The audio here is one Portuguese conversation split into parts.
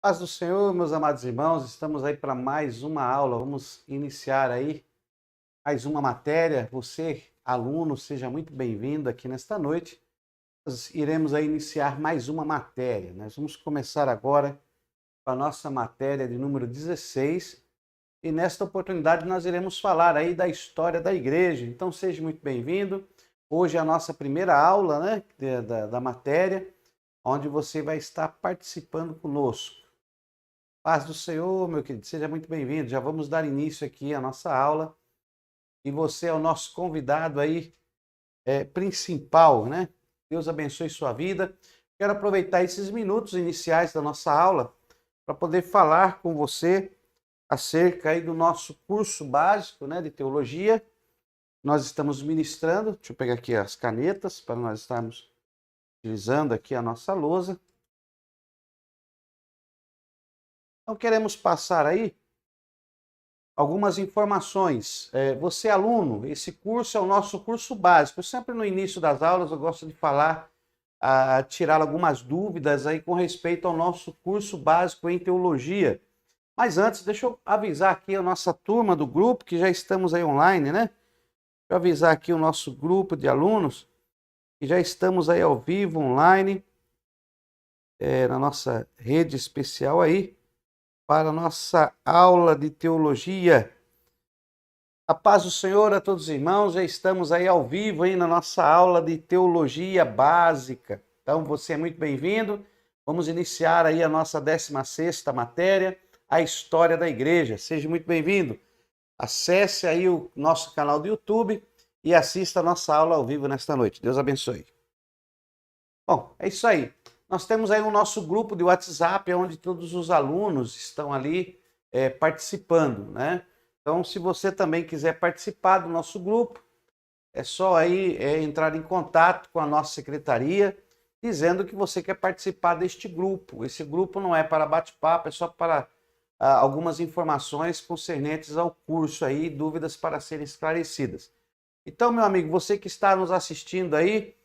Paz do Senhor, meus amados irmãos, estamos aí para mais uma aula. Vamos iniciar aí mais uma matéria. Você, aluno, seja muito bem-vindo aqui nesta noite. Nós iremos aí iniciar mais uma matéria. Nós vamos começar agora com a nossa matéria de número 16 e nesta oportunidade nós iremos falar aí da história da igreja. Então seja muito bem-vindo. Hoje é a nossa primeira aula, né, da matéria, onde você vai estar participando conosco. Paz do Senhor, meu querido, seja muito bem-vindo. Já vamos dar início aqui à nossa aula. E você é o nosso convidado aí principal, né? Deus abençoe sua vida. Quero aproveitar esses minutos iniciais da nossa aula para poder falar com você acerca aí do nosso curso básico, né, de teologia. Nós estamos ministrando, deixa eu pegar aqui as canetas para nós estarmos utilizando aqui a nossa lousa. Então queremos passar aí algumas informações. Você, aluno, esse curso é o nosso curso básico. Sempre no início das aulas eu gosto de falar, tirar algumas dúvidas aí com respeito ao nosso curso básico em teologia. Mas antes, deixa eu avisar aqui a nossa turma do grupo, que já estamos aí online, né? Deixa eu avisar aqui o nosso grupo de alunos, que já estamos aí ao vivo, online, na nossa rede especial aí, para a nossa aula de teologia. A paz do Senhor a todos os irmãos, já estamos aí ao vivo aí na nossa aula de teologia básica. Então você é muito bem-vindo. Vamos iniciar aí a nossa 16ª matéria, a história da igreja. Seja muito bem-vindo. Acesse aí o nosso canal do YouTube e assista a nossa aula ao vivo nesta noite. Deus abençoe. Bom, é isso aí. Nós temos aí o nosso grupo de WhatsApp, onde todos os alunos estão ali participando, né? Então, se você também quiser participar do nosso grupo, é só aí entrar em contato com a nossa secretaria, dizendo que você quer participar deste grupo. Esse grupo não é para bate-papo, é só para algumas informações concernentes ao curso aí, dúvidas para serem esclarecidas. Então, meu amigo, você que está nos assistindo aí,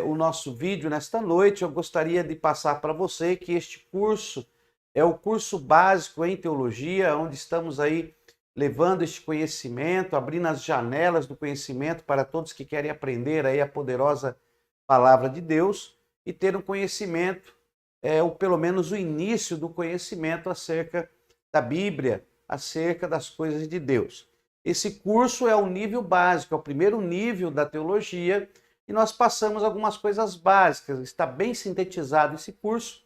o nosso vídeo nesta noite, eu gostaria de passar para você que este curso é o curso básico em teologia, onde estamos aí levando este conhecimento, abrindo as janelas do conhecimento para todos que querem aprender aí a poderosa palavra de Deus e ter um conhecimento, ou pelo menos o início do conhecimento acerca da Bíblia, acerca das coisas de Deus. Esse curso é o nível básico, é o primeiro nível da teologia, e nós passamos algumas coisas básicas. Está bem sintetizado esse curso.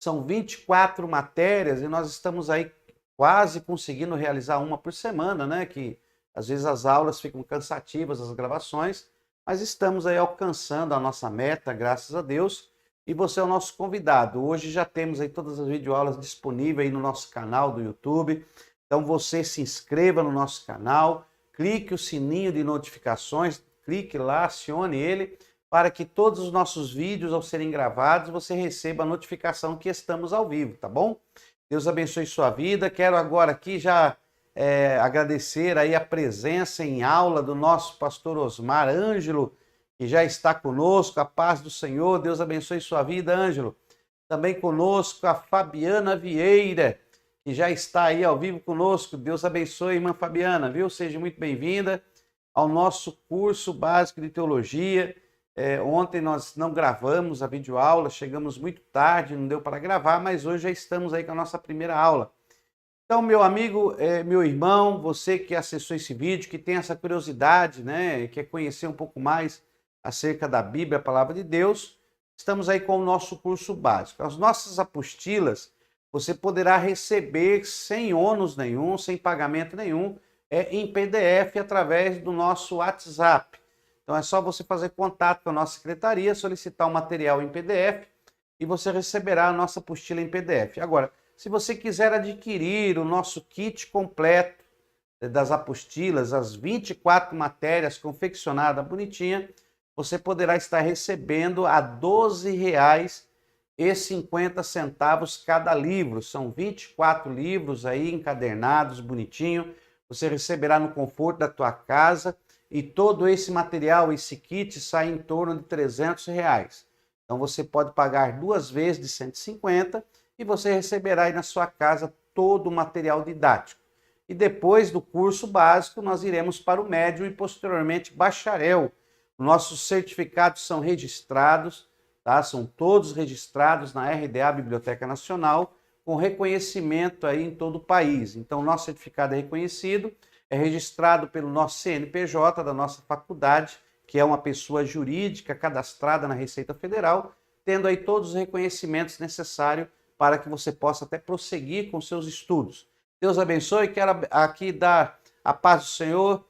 São 24 matérias e nós estamos aí quase conseguindo realizar uma por semana, né? Que às vezes as aulas ficam cansativas, as gravações, mas estamos aí alcançando a nossa meta, graças a Deus. E você é o nosso convidado. Hoje já temos aí todas as videoaulas disponíveis aí no nosso canal do YouTube. Então você se inscreva no nosso canal, clique o sininho de notificações, clique lá, acione ele, para que todos os nossos vídeos, ao serem gravados, você receba a notificação que estamos ao vivo, tá bom? Deus abençoe sua vida. Quero agora aqui já agradecer aí a presença em aula do nosso pastor Osmar Ângelo, que já está conosco. A paz do Senhor, Deus abençoe sua vida, Ângelo. Também conosco a Fabiana Vieira, que já está aí ao vivo conosco. Deus abençoe, irmã Fabiana, viu? Seja muito bem-vinda ao nosso curso básico de teologia. Ontem nós não gravamos a videoaula, chegamos muito tarde, não deu para gravar, mas hoje já estamos aí com a nossa primeira aula. Então, meu amigo, meu irmão, você que acessou esse vídeo, que tem essa curiosidade, né, quer conhecer um pouco mais acerca da Bíblia, a Palavra de Deus, estamos aí com o nosso curso básico. As nossas apostilas, você poderá receber sem ônus nenhum, sem pagamento nenhum, em PDF através do nosso WhatsApp. Então é só você fazer contato com a nossa secretaria, solicitar o material em PDF e você receberá a nossa apostila em PDF. Agora, se você quiser adquirir o nosso kit completo das apostilas, as 24 matérias confeccionadas bonitinha, você poderá estar recebendo a R$ 12,50 cada livro. São 24 livros aí encadernados, bonitinho. Você receberá no conforto da tua casa. E todo esse material, esse kit, sai em torno de R$ 300. Então você pode pagar 2 vezes de 150 e você receberá aí na sua casa todo o material didático. E depois do curso básico, nós iremos para o médio e posteriormente bacharel. Nossos certificados são registrados, tá? São todos registrados na RDA Biblioteca Nacional, com reconhecimento aí em todo o país. Então, nosso certificado é reconhecido, é registrado pelo nosso CNPJ da nossa faculdade, que é uma pessoa jurídica cadastrada na Receita Federal, tendo aí todos os reconhecimentos necessários para que você possa até prosseguir com seus estudos. Deus abençoe. Quero aqui dar a paz do Senhor.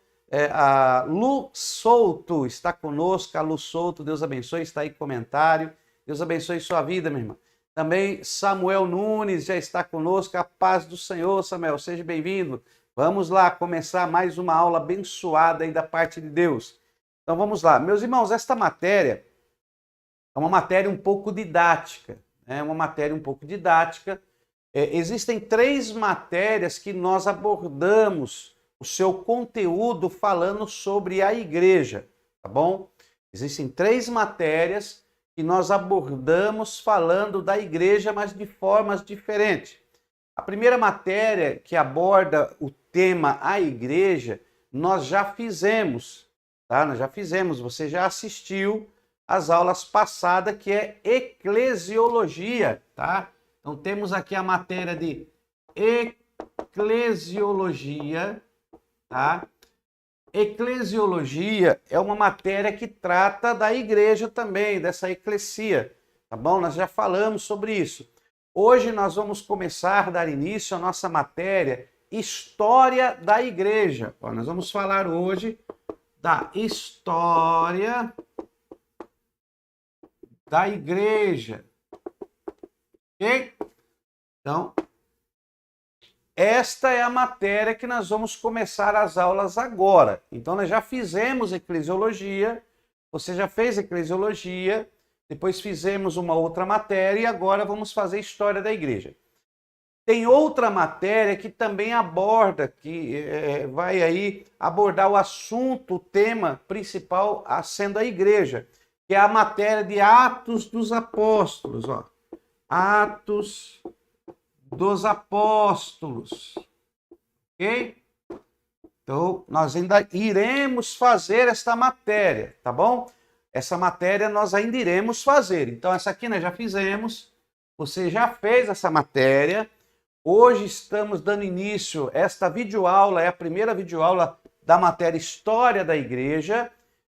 A Lu Souto está conosco. A Lu Souto, Deus abençoe, está aí com comentário. Deus abençoe sua vida, minha irmã. Também Samuel Nunes já está conosco. A paz do Senhor, Samuel, seja bem-vindo. Vamos lá começar mais uma aula abençoada aí da parte de Deus. Então vamos lá. Meus irmãos, esta matéria é uma matéria um pouco didática. É uma matéria um pouco didática. Existem 3 matérias que nós abordamos o seu conteúdo falando sobre a igreja, tá bom? Existem 3 matérias que nós abordamos falando da igreja, mas de formas diferentes. A primeira matéria que aborda o tema a igreja, nós já fizemos, tá? Nós já fizemos, você já assistiu às aulas passadas, que é eclesiologia, tá? Então temos aqui a matéria de eclesiologia, tá? Eclesiologia é uma matéria que trata da igreja também, dessa eclesia, tá bom? Nós já falamos sobre isso. Hoje nós vamos começar a dar início à nossa matéria História da Igreja. Ó, nós vamos falar hoje da história da igreja. Ok? Então, esta é a matéria que nós vamos começar as aulas agora. Então, nós já fizemos eclesiologia, você já fez eclesiologia, depois fizemos uma outra matéria e agora vamos fazer história da igreja. Tem outra matéria que também aborda, que vai aí abordar o assunto, o tema principal sendo a igreja, que é a matéria de Atos dos Apóstolos. Ó. Atos dos Apóstolos. Ok? Então, nós ainda iremos fazer esta matéria, tá bom? Essa matéria nós ainda iremos fazer. Então, essa aqui nós já fizemos. Você já fez essa matéria. Hoje estamos dando início, esta videoaula é a primeira videoaula da matéria História da Igreja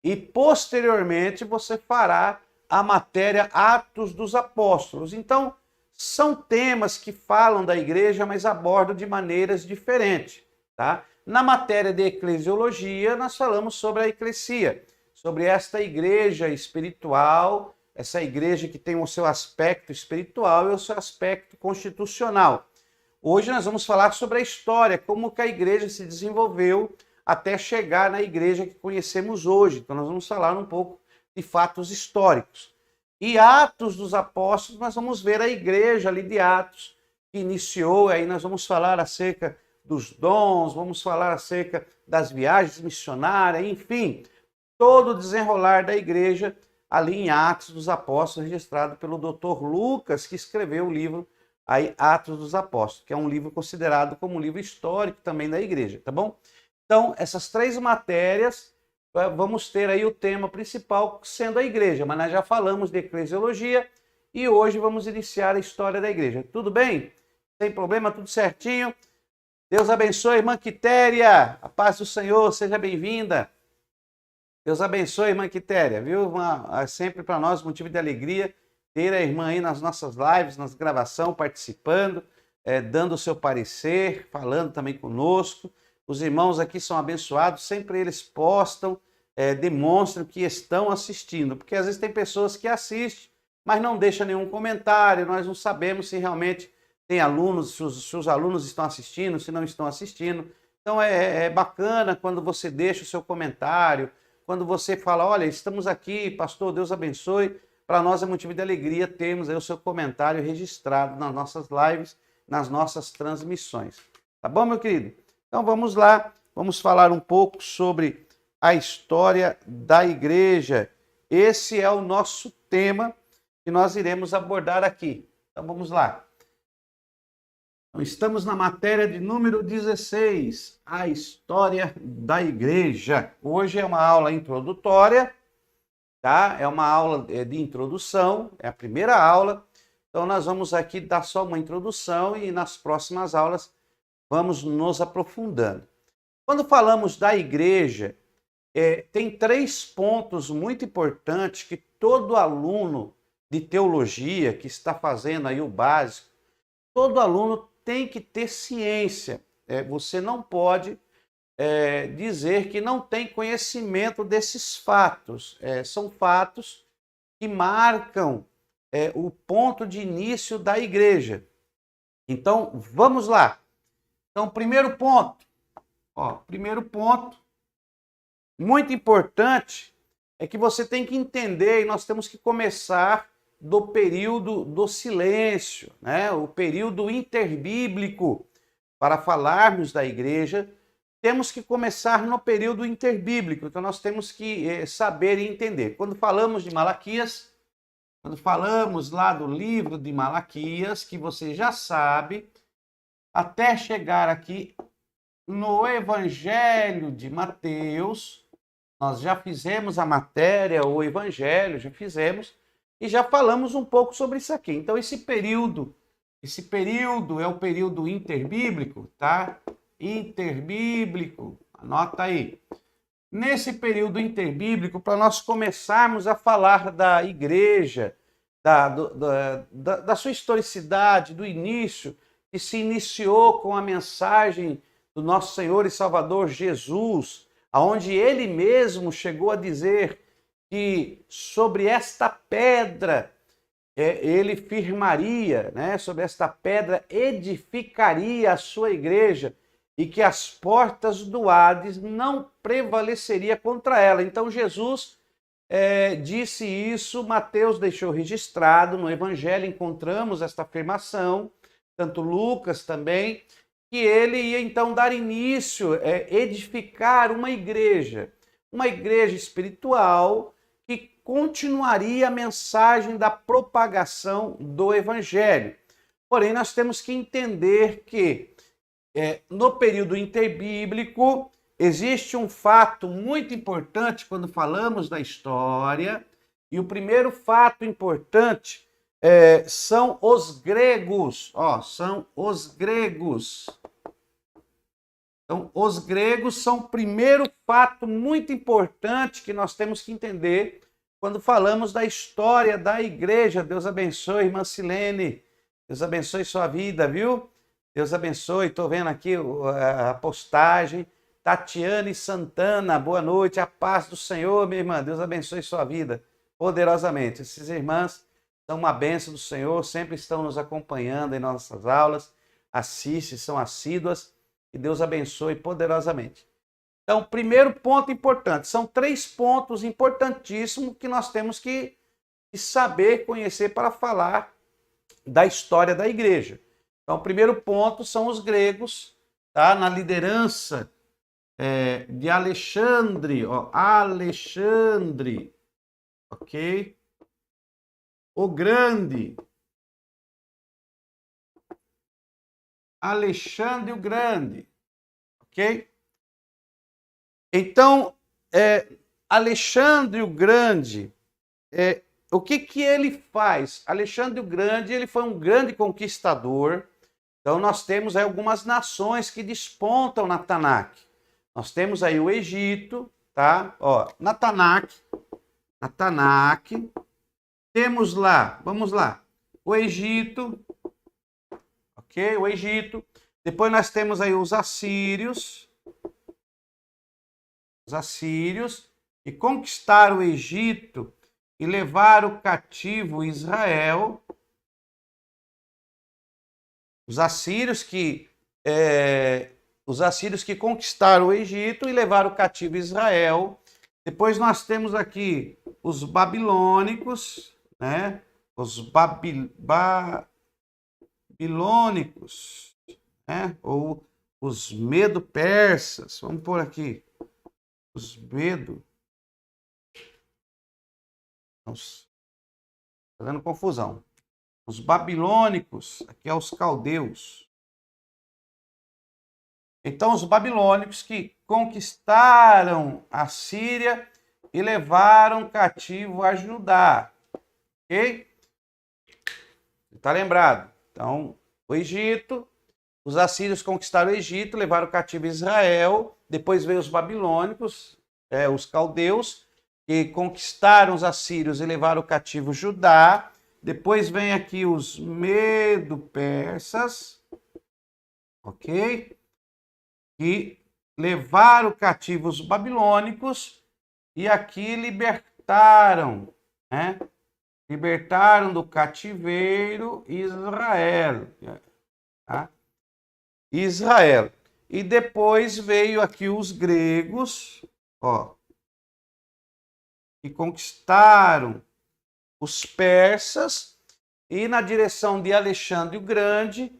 e posteriormente você fará a matéria Atos dos Apóstolos. Então, são temas que falam da igreja, mas abordam de maneiras diferentes, tá? Na matéria de eclesiologia, nós falamos sobre a eclesia, sobre esta igreja espiritual, essa igreja que tem o seu aspecto espiritual e o seu aspecto constitucional. Hoje nós vamos falar sobre a história, como que a igreja se desenvolveu até chegar na igreja que conhecemos hoje. Então nós vamos falar um pouco de fatos históricos. E Atos dos Apóstolos, nós vamos ver a igreja ali de Atos, que iniciou, aí nós vamos falar acerca dos dons, vamos falar acerca das viagens missionárias, enfim, todo o desenrolar da igreja ali em Atos dos Apóstolos, registrado pelo Dr. Lucas, que escreveu o livro aí, Atos dos Apóstolos, que é um livro considerado como um livro histórico também da igreja, tá bom? Então, essas 3 matérias, vamos ter aí o tema principal sendo a igreja, mas nós já falamos de eclesiologia e hoje vamos iniciar a história da igreja. Tudo bem? Sem problema, tudo certinho? Deus abençoe, irmã Quitéria, a paz do Senhor, seja bem-vinda. Deus abençoe, irmã Quitéria, viu? É sempre para nós motivo de alegria ter a irmã aí nas nossas lives, nas gravações, participando, dando o seu parecer, falando também conosco. Os irmãos aqui são abençoados, sempre eles postam, demonstram que estão assistindo, porque às vezes tem pessoas que assistem, mas não deixam nenhum comentário, nós não sabemos se realmente tem alunos, se os alunos estão assistindo, se não estão assistindo. Então é bacana quando você deixa o seu comentário, quando você fala, olha, estamos aqui, pastor, Deus abençoe. Para nós é motivo de alegria termos aí o seu comentário registrado nas nossas lives, nas nossas transmissões. Tá bom, meu querido? Então vamos lá, vamos falar um pouco sobre a história da igreja. Esse é o nosso tema que nós iremos abordar aqui. Então vamos lá. Então, estamos na matéria de número 16, a história da igreja. Hoje é uma aula introdutória, tá? É uma aula de introdução, é a primeira aula. Então, nós vamos aqui dar só uma introdução e nas próximas aulas vamos nos aprofundando. Quando falamos da igreja, tem 3 pontos muito importantes que todo aluno de teologia que está fazendo aí o básico, todo aluno tem que ter ciência. Você não pode dizer que não tem conhecimento desses fatos. São fatos que marcam o ponto de início da igreja. Então, vamos lá. Então, primeiro ponto, muito importante, é que você tem que entender, e nós temos que começar do período do silêncio, né? O período interbíblico. Para falarmos da igreja, temos que começar no período interbíblico. Então nós temos que saber e entender. Quando falamos de Malaquias, quando falamos lá do livro de Malaquias, que você já sabe, até chegar aqui no Evangelho de Mateus, nós já fizemos a matéria, o Evangelho, já fizemos, e já falamos um pouco sobre isso aqui. Então, esse período é o período interbíblico, tá? Interbíblico, anota aí. Nesse período interbíblico, para nós começarmos a falar da igreja, da sua historicidade, do início, que se iniciou com a mensagem do nosso Senhor e Salvador Jesus, aonde ele mesmo chegou a dizer que sobre esta pedra ele firmaria, né? Sobre esta pedra edificaria a sua igreja e que as portas do Hades não prevaleceria contra ela. Então Jesus disse isso, Mateus deixou registrado no Evangelho, encontramos esta afirmação, tanto Lucas também, que ele ia então dar início, edificar uma igreja espiritual que continuaria a mensagem da propagação do Evangelho. Porém, nós temos que entender que no período interbíblico existe um fato muito importante quando falamos da história, e o primeiro fato importante são os gregos. São os gregos. Então, os gregos são o primeiro fato muito importante que nós temos que entender quando falamos da história da igreja. Deus abençoe, irmã Silene. Deus abençoe sua vida, viu? Deus abençoe. Estou vendo aqui a postagem. Tatiane Santana, boa noite. A paz do Senhor, minha irmã. Deus abençoe sua vida poderosamente. Essas irmãs são uma bênção do Senhor, sempre estão nos acompanhando em nossas aulas, assistem, são assíduas. Que Deus abençoe poderosamente. Então, primeiro ponto importante. São 3 pontos importantíssimos que nós temos que saber, conhecer para falar da história da igreja. Então, o primeiro ponto são os gregos, tá? Na liderança de Alexandre, Alexandre, ok? O Grande. Alexandre o Grande, ok? Então, Alexandre o Grande, o que ele faz? Alexandre o Grande, ele foi um grande conquistador. Então, nós temos aí algumas nações que despontam na Tanakh. Nós temos aí o Egito, tá? Na Tanakh, temos lá, vamos lá, o Egito, ok? O Egito. Depois nós temos aí os assírios. Os assírios que conquistaram o Egito e levaram cativo Israel. Os assírios que conquistaram o Egito e levaram cativo Israel. Depois nós temos aqui os babilônicos, né? Os babilônicos, né? Ou os medo-persas, vamos pôr aqui, os medo. Está dando confusão. Os babilônicos, aqui é os caldeus. Então, os babilônicos que conquistaram a Síria e levaram cativo a Judá. Ok? Está lembrado? Então, o Egito, os assírios conquistaram o Egito, levaram cativo Israel, depois veio os babilônicos, os caldeus, que conquistaram os assírios e levaram cativo Judá. Depois vem aqui os medo-persas, ok? Que levaram cativos babilônicos e aqui libertaram, né? Libertaram do cativeiro Israel. Tá? Israel. E depois veio aqui os gregos, ó, que conquistaram os persas e na direção de Alexandre o Grande,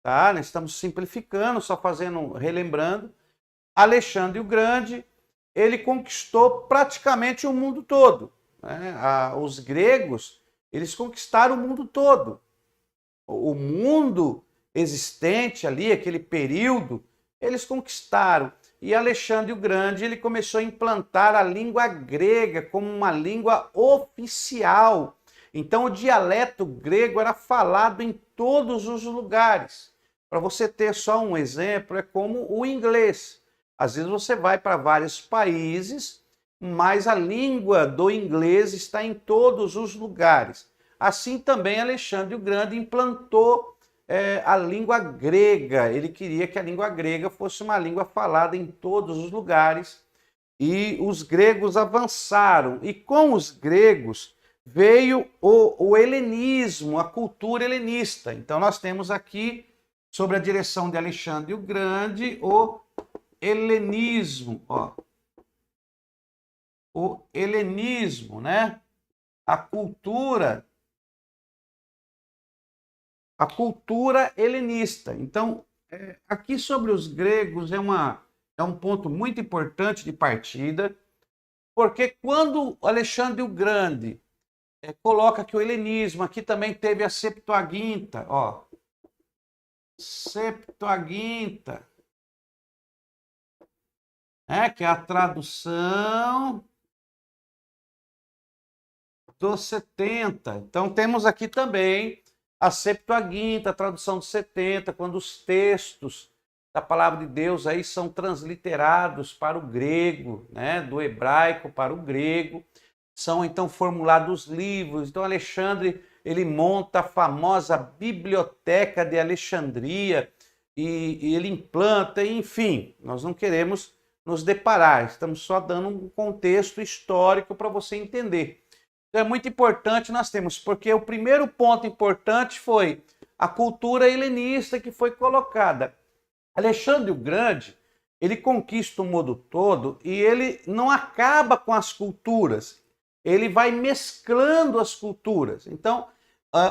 tá? Nós estamos simplificando, só fazendo, relembrando. Alexandre o Grande, ele conquistou praticamente o mundo todo. Né? Os gregos, eles conquistaram o mundo todo. O mundo existente ali, aquele período, eles conquistaram. E Alexandre o Grande, ele começou a implantar a língua grega como uma língua oficial. Então o dialeto grego era falado em todos os lugares. Para você ter só um exemplo, é como o inglês. Às vezes você vai para vários países, mas a língua do inglês está em todos os lugares. Assim também Alexandre o Grande implantou a língua grega. Ele queria que a língua grega fosse uma língua falada em todos os lugares. E os gregos avançaram. E com os gregos veio o helenismo, a cultura helenista. Então nós temos aqui, sob a direção de Alexandre o Grande, o helenismo. Ó. O helenismo, né? A cultura helenista. Então, aqui sobre os gregos é um ponto muito importante de partida, porque quando Alexandre o Grande coloca que o helenismo, aqui também teve a Septuaginta, ó, Septuaginta, que é a tradução dos 70. Então temos aqui também a Septuaginta, a tradução dos 70, quando os textos da palavra de Deus aí são transliterados para o grego, né, do hebraico para o grego, são então formulados livros. Então Alexandre, ele monta a famosa Biblioteca de Alexandria e ele implanta, enfim, nós não queremos nos deparar, estamos só dando um contexto histórico para você entender. Então é muito importante nós temos, porque o primeiro ponto importante foi a cultura helenista que foi colocada. Alexandre o Grande, ele conquista o mundo todo e ele não acaba com as culturas, ele vai mesclando as culturas. Então,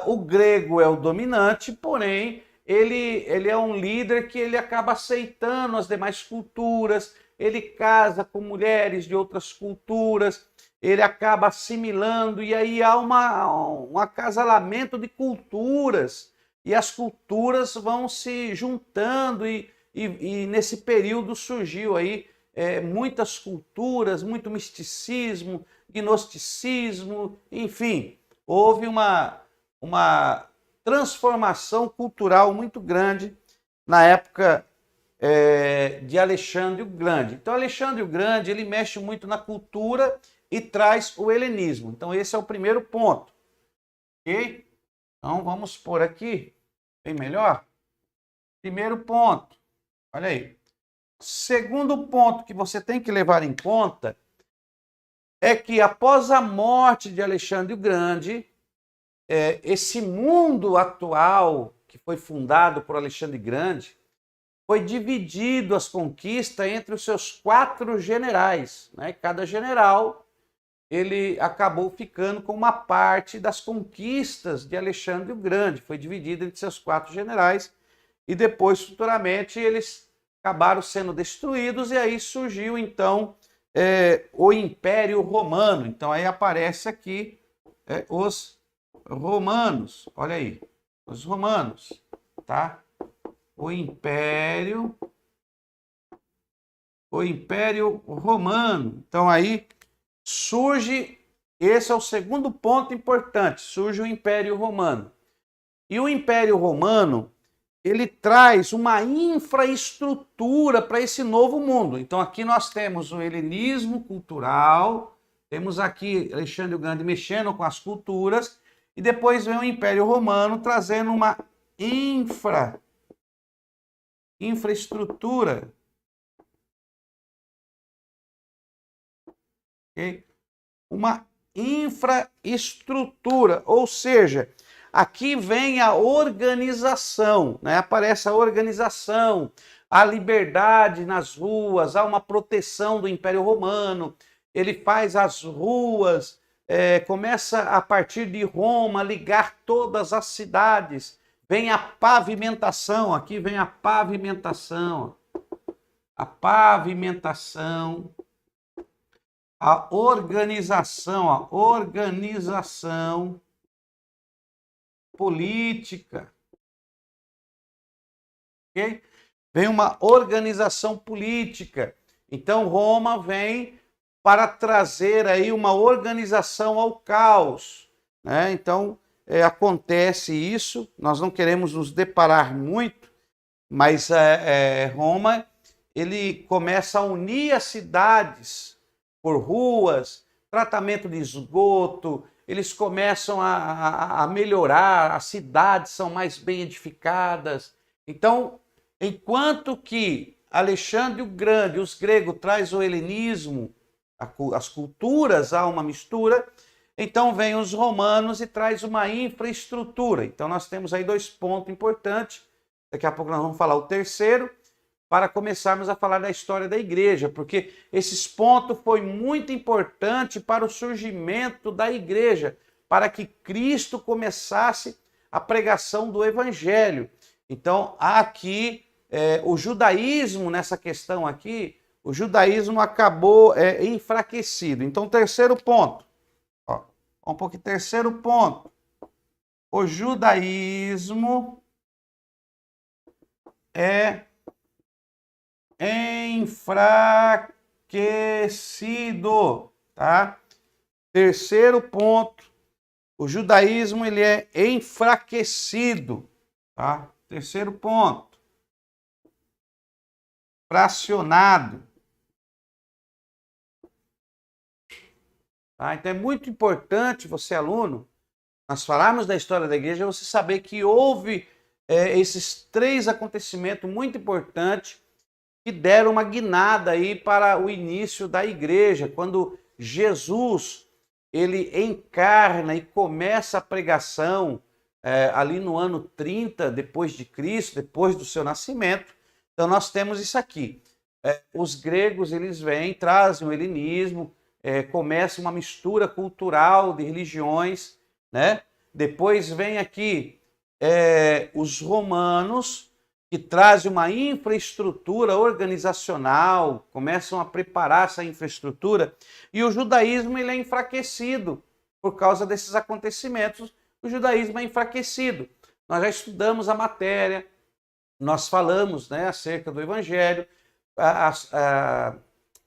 o grego é o dominante, porém, ele é um líder que ele acaba aceitando as demais culturas, ele casa com mulheres de outras culturas, ele acaba assimilando, e aí há um acasalamento de culturas, e as culturas vão se juntando, e nesse período surgiu aí muitas culturas, muito misticismo, gnosticismo, enfim, houve uma transformação cultural muito grande na época de Alexandre o Grande. Então Alexandre o Grande, ele mexe muito na cultura e traz o helenismo. Então esse é o primeiro ponto, ok? Então vamos por aqui, bem melhor. Primeiro ponto, olha aí. Segundo ponto que você tem que levar em conta é que após a morte de Alexandre o Grande, esse mundo atual que foi fundado por Alexandre Grande foi dividido as conquistas entre os seus 4 generais, né? Cada general ele acabou ficando com uma parte das conquistas de Alexandre o Grande, foi dividido entre seus 4 generais e depois futuramente eles acabaram sendo destruídos e aí surgiu então o Império Romano. Então aí aparece aqui os romanos, olha aí, os romanos, tá? O Império o Império Romano. Então aí surge, esse é o segundo ponto importante, surge o Império Romano. E o Império Romano, ele traz uma infraestrutura para esse novo mundo. Então aqui nós temos o helenismo cultural, temos aqui Alexandre o Grande mexendo com as culturas, e depois vem o Império Romano trazendo uma infraestrutura. Okay? Uma infraestrutura, ou seja, aqui vem a organização, né? Aparece a organização, a liberdade nas ruas, há uma proteção do Império Romano, ele faz as ruas, começa a partir de Roma, ligar todas as cidades, vem a pavimentação, aqui vem a pavimentação, a organização política, ok? Vem uma organização política. Então Roma vem para trazer aí uma organização ao caos, né? Então acontece isso. Nós não queremos nos deparar muito, mas Roma ele começa a unir as cidades por ruas, tratamento de esgoto. Eles começam a melhorar, as cidades são mais bem edificadas. Então, enquanto que Alexandre o Grande, os gregos, traz o helenismo, as culturas, há uma mistura, então vem os romanos e traz uma infraestrutura. Então nós temos aí dois pontos importantes, daqui a pouco nós vamos falar o terceiro, para começarmos a falar da história da igreja, porque esses pontos foi muito importante para o surgimento da igreja, para que Cristo começasse a pregação do evangelho. Então, aqui, o judaísmo, nessa questão aqui, o judaísmo acabou enfraquecido. Então, terceiro ponto. Ó, um pouquinho, terceiro ponto. O judaísmo é enfraquecido, tá? Terceiro ponto, o judaísmo ele é enfraquecido, tá? Terceiro ponto, fracionado, tá? Então é muito importante você, aluno, nós falarmos da história da igreja, você saber que houve esses três acontecimentos muito importantes que deram uma guinada aí para o início da igreja, quando Jesus ele encarna e começa a pregação ali no ano 30 depois de Cristo, depois do seu nascimento. Então nós temos isso aqui. Os gregos eles vêm, trazem o helenismo, começa uma mistura cultural de religiões, né? Depois vem aqui os romanos, que trazem uma infraestrutura organizacional, começam a preparar essa infraestrutura, e o judaísmo ele é enfraquecido por causa desses acontecimentos. O judaísmo é enfraquecido. Nós já estudamos a matéria, nós falamos, né, acerca do evangelho,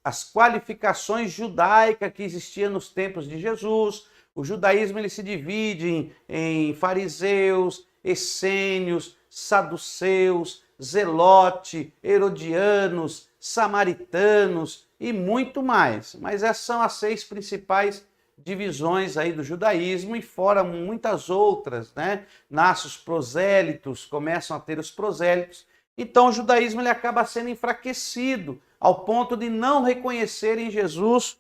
as qualificações judaicas que existiam nos tempos de Jesus. O judaísmo ele se divide em fariseus, essênios, saduceus, zelote, herodianos, samaritanos e muito mais. Mas essas são as 6 principais divisões aí do judaísmo, e fora muitas outras, né? Nascem os prosélitos, começam a ter os prosélitos. Então o judaísmo ele acaba sendo enfraquecido ao ponto de não reconhecerem Jesus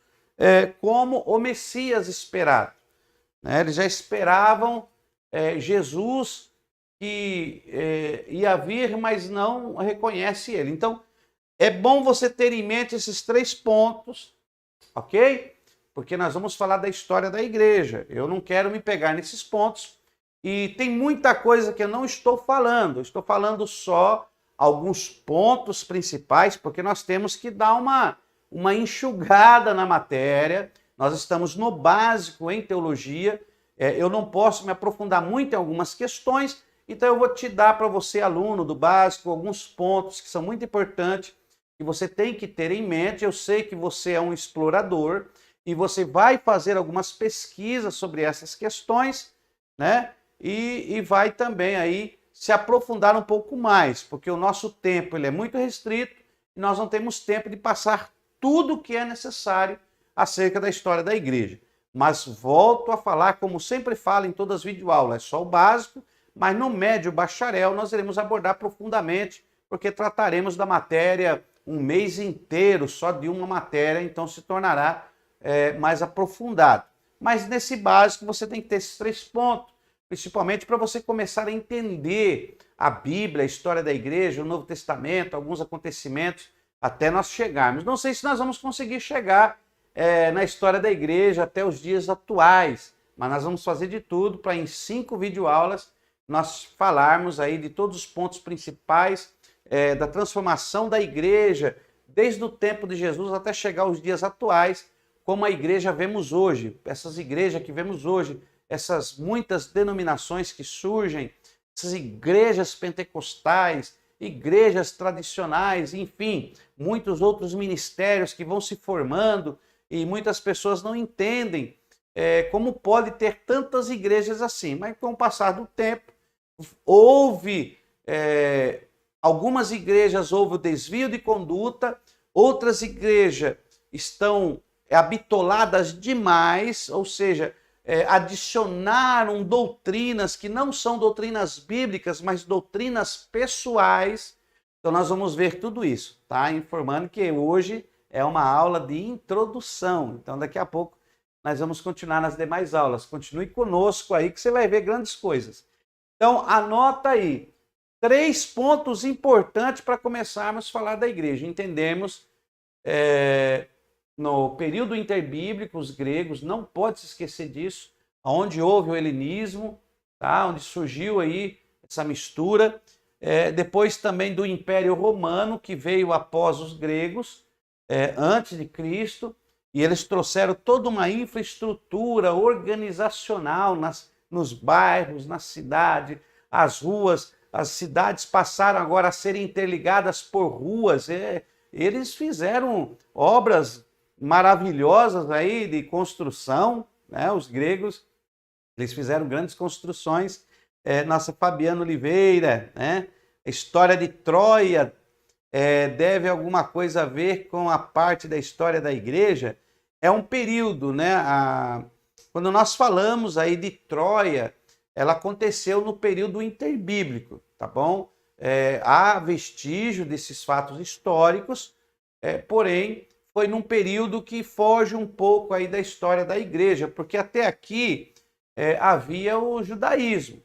como o Messias esperado, né? Eles já esperavam Jesus que ia vir, mas não reconhece ele. Então, é bom você ter em mente esses 3 pontos, ok? Porque nós vamos falar da história da igreja. Eu não quero me pegar nesses pontos, e tem muita coisa que eu não estou falando. Eu estou falando só alguns pontos principais, porque nós temos que dar uma enxugada na matéria. Nós estamos no básico em teologia. Eu não posso me aprofundar muito em algumas questões, então eu vou te dar para você, aluno do básico, alguns pontos que são muito importantes, que você tem que ter em mente. Eu sei que você é um explorador e você vai fazer algumas pesquisas sobre essas questões, né? E vai também aí se aprofundar um pouco mais, porque o nosso tempo ele é muito restrito e nós não temos tempo de passar tudo o que é necessário acerca da história da igreja. Mas volto a falar, como sempre falo em todas as videoaulas, é só o básico, mas no médio bacharel nós iremos abordar profundamente, porque trataremos da matéria um mês inteiro, só de uma matéria, então se tornará mais aprofundado. Mas nesse básico você tem que ter esses 3 pontos, principalmente para você começar a entender a Bíblia, a história da igreja, o Novo Testamento, alguns acontecimentos, até nós chegarmos. Não sei se nós vamos conseguir chegar na história da igreja até os dias atuais, mas nós vamos fazer de tudo para em 5 videoaulas nós falarmos aí de todos os pontos principais da transformação da igreja, desde o tempo de Jesus até chegar aos dias atuais, como a igreja vemos hoje, essas igrejas que vemos hoje, essas muitas denominações que surgem, essas igrejas pentecostais, igrejas tradicionais, enfim, muitos outros ministérios que vão se formando e muitas pessoas não entendem como pode ter tantas igrejas assim. Mas com o passar do tempo, houve algumas igrejas, houve o desvio de conduta, outras igrejas estão habitoladas demais, ou seja, adicionaram doutrinas que não são doutrinas bíblicas, mas doutrinas pessoais. Então nós vamos ver tudo isso, tá? Informando que hoje é uma aula de introdução. Então daqui a pouco nós vamos continuar nas demais aulas. Continue conosco aí que você vai ver grandes coisas. Então anota aí 3 pontos importantes para começarmos a falar da igreja. Entendemos no período interbíblico, os gregos, não pode se esquecer disso, onde houve o helenismo, tá? Onde surgiu aí essa mistura. Depois também do Império Romano, que veio após os gregos, antes de Cristo, e eles trouxeram toda uma infraestrutura organizacional nos bairros, na cidade, as ruas, as cidades passaram agora a serem interligadas por ruas. Eles fizeram obras maravilhosas aí de construção, né? Os gregos, eles fizeram grandes construções. Nossa Fabiana Oliveira, né? A história de Troia deve alguma coisa a ver com a parte da história da igreja. É um período, né? Quando nós falamos aí de Troia, ela aconteceu no período interbíblico, tá bom? Há vestígio desses fatos históricos, porém foi num período que foge um pouco aí da história da igreja, porque até aqui havia o judaísmo.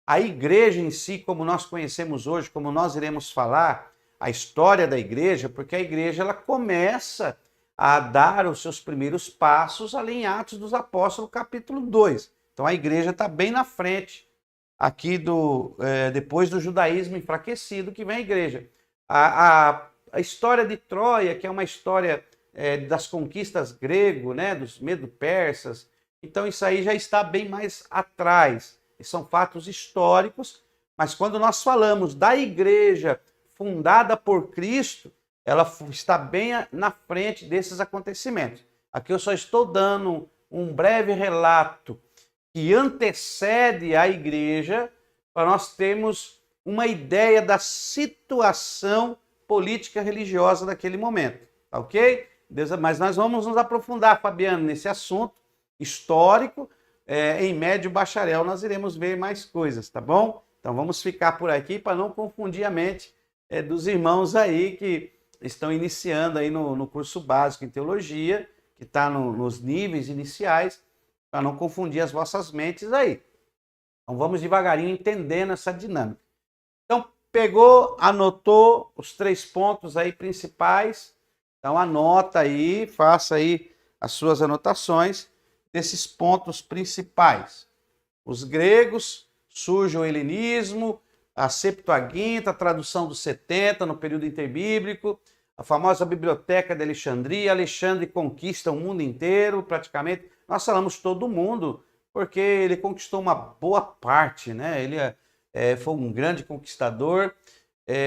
A igreja em si, como nós conhecemos hoje, como nós iremos falar, a história da igreja, porque a igreja ela começa a dar os seus primeiros passos ali em Atos dos Apóstolos, capítulo 2. Então a igreja está bem na frente aqui depois do judaísmo enfraquecido que vem a igreja. A história de Troia, que é uma história das conquistas grego, né, dos medo-persas, então isso aí já está bem mais atrás. São fatos históricos, mas quando nós falamos da igreja fundada por Cristo, ela está bem na frente desses acontecimentos. Aqui eu só estou dando um breve relato que antecede a igreja, para nós termos uma ideia da situação política religiosa daquele momento, tá ok? Mas nós vamos nos aprofundar, Fabiano, nesse assunto histórico. Em médio bacharel nós iremos ver mais coisas, tá bom? Então vamos ficar por aqui para não confundir a mente dos irmãos aí que estão iniciando aí no curso básico em teologia, que está nos níveis iniciais, para não confundir as vossas mentes aí. Então vamos devagarinho entendendo essa dinâmica. Então pegou, anotou os 3 pontos aí principais. Então anota aí, faça aí as suas anotações desses pontos principais. Os gregos, surge o helenismo, a Septuaginta, a tradução dos 70 no período interbíblico, a famosa Biblioteca de Alexandria, Alexandre conquista o mundo inteiro, praticamente. Nós falamos todo mundo, porque ele conquistou uma boa parte, né? Ele foi um grande conquistador,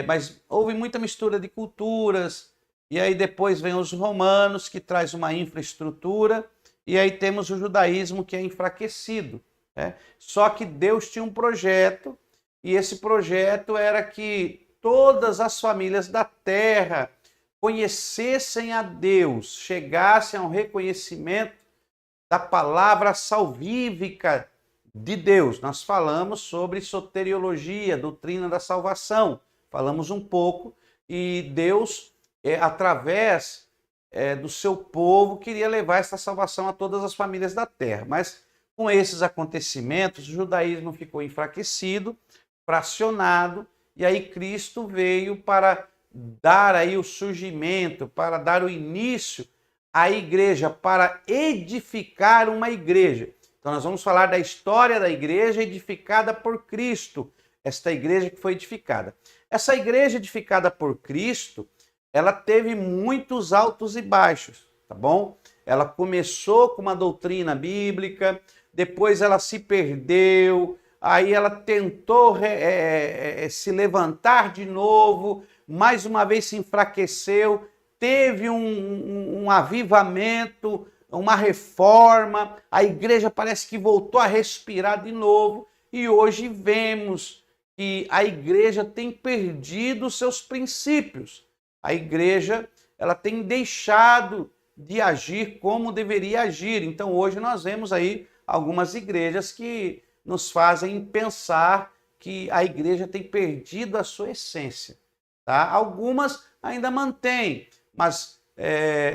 mas houve muita mistura de culturas, e aí depois vem os romanos, que traz uma infraestrutura, e aí temos o judaísmo, que é enfraquecido, né? Só que Deus tinha um projeto, e esse projeto era que todas as famílias da terra conhecessem a Deus, chegassem ao reconhecimento da palavra salvífica de Deus. Nós falamos sobre soteriologia, doutrina da salvação, falamos um pouco, e Deus, através do seu povo, queria levar essa salvação a todas as famílias da terra. Mas com esses acontecimentos, o judaísmo ficou enfraquecido, fracionado, e aí Cristo veio para dar aí o surgimento, para dar o início à igreja, para edificar uma igreja. Então nós vamos falar da história da igreja edificada por Cristo, esta igreja que foi edificada. Essa igreja edificada por Cristo, ela teve muitos altos e baixos, tá bom? Ela começou com uma doutrina bíblica, depois ela se perdeu, aí ela tentou se levantar de novo, mais uma vez se enfraqueceu, teve um avivamento, uma reforma, a igreja parece que voltou a respirar de novo, e hoje vemos que a igreja tem perdido os seus princípios. A igreja, ela tem deixado de agir como deveria agir. Então hoje nós vemos aí algumas igrejas que nos fazem pensar que a igreja tem perdido a sua essência, tá? Algumas ainda mantêm, mas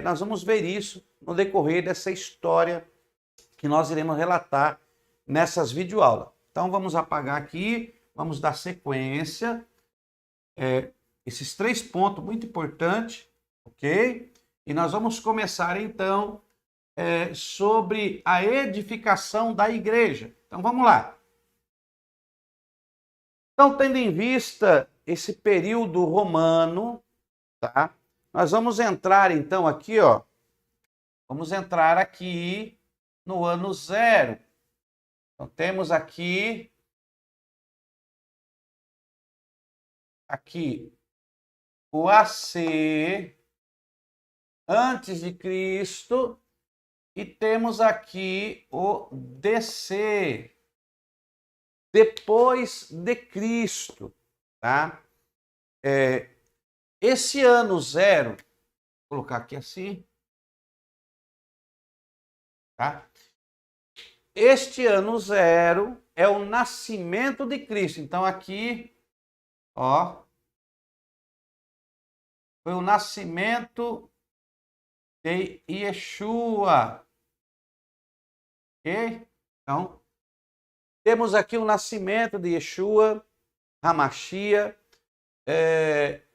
nós vamos ver isso no decorrer dessa história que nós iremos relatar nessas videoaulas. Então vamos apagar aqui, vamos dar sequência. Esses 3 pontos muito importantes, ok? E nós vamos começar então sobre a edificação da igreja. Então vamos lá. Então, tendo em vista esse período romano, tá? Nós vamos entrar então aqui, ó. Vamos entrar aqui no ano 0. Então temos aqui o AC antes de Cristo e temos aqui o DC depois de Cristo, tá? Esse ano 0, vou colocar aqui assim, tá? Este ano 0 é o nascimento de Cristo. Então aqui, ó, foi o nascimento de Yeshua. Ok? Então, temos aqui o nascimento de Yeshua, Hamashia,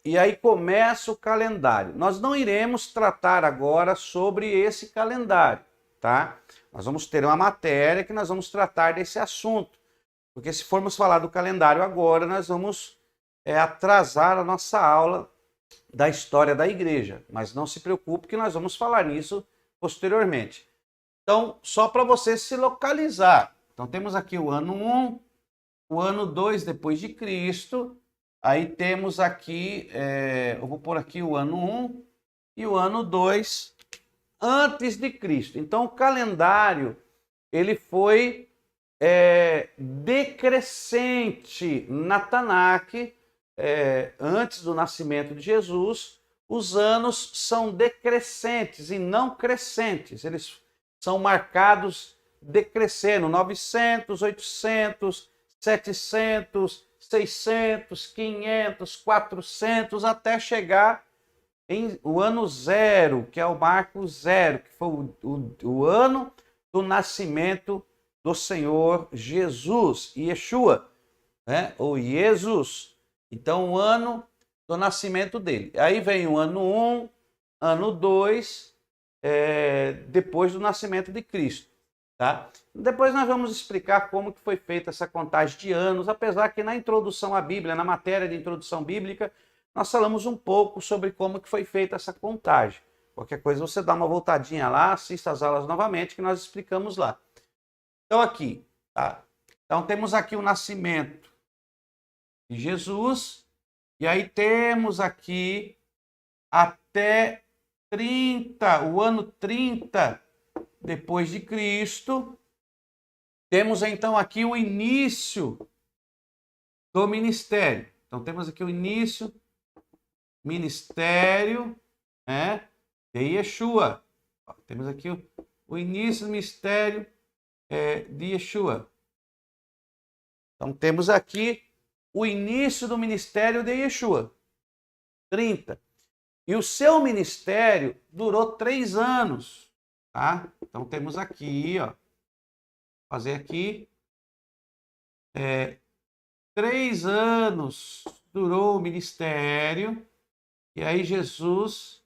e aí começa o calendário. Nós não iremos tratar agora sobre esse calendário, tá? Nós vamos ter uma matéria que nós vamos tratar desse assunto, porque se formos falar do calendário agora, nós vamos atrasar a nossa aula da história da igreja, mas não se preocupe que nós vamos falar nisso posteriormente. Então, só para você se localizar. Então, temos aqui o ano 1, o ano 2 depois de Cristo, aí temos aqui, eu vou pôr aqui o ano 1 e o ano 2 antes de Cristo. Então, o calendário, ele foi decrescente na Tanakh, antes do nascimento de Jesus. Os anos são decrescentes e não crescentes, eles são marcados decrescendo, 900, 800, 700, 600, 500, 400, até chegar em o ano 0, que é o marco 0, que foi o ano do nascimento do Senhor Jesus, Yeshua, né? Ou Jesus. Então, o ano do nascimento dele. Aí vem o ano 1, ano 2, depois do nascimento de Cristo, tá? Depois nós vamos explicar como que foi feita essa contagem de anos, apesar que na introdução à Bíblia, na matéria de introdução bíblica, nós falamos um pouco sobre como que foi feita essa contagem. Qualquer coisa você dá uma voltadinha lá, assista as aulas novamente que nós explicamos lá. Então aqui, tá? Então temos aqui o nascimento de Jesus, e aí temos aqui a até 30, o ano 30 depois de Cristo. Temos então aqui o início do ministério. Então temos aqui o início ministério, né, de Yeshua. Temos aqui o início do ministério de Yeshua. Então temos aqui o início do ministério de Yeshua, 30. E o seu ministério durou 3 anos, tá? Então temos aqui, ó, fazer aqui, 3 anos durou o ministério, e aí Jesus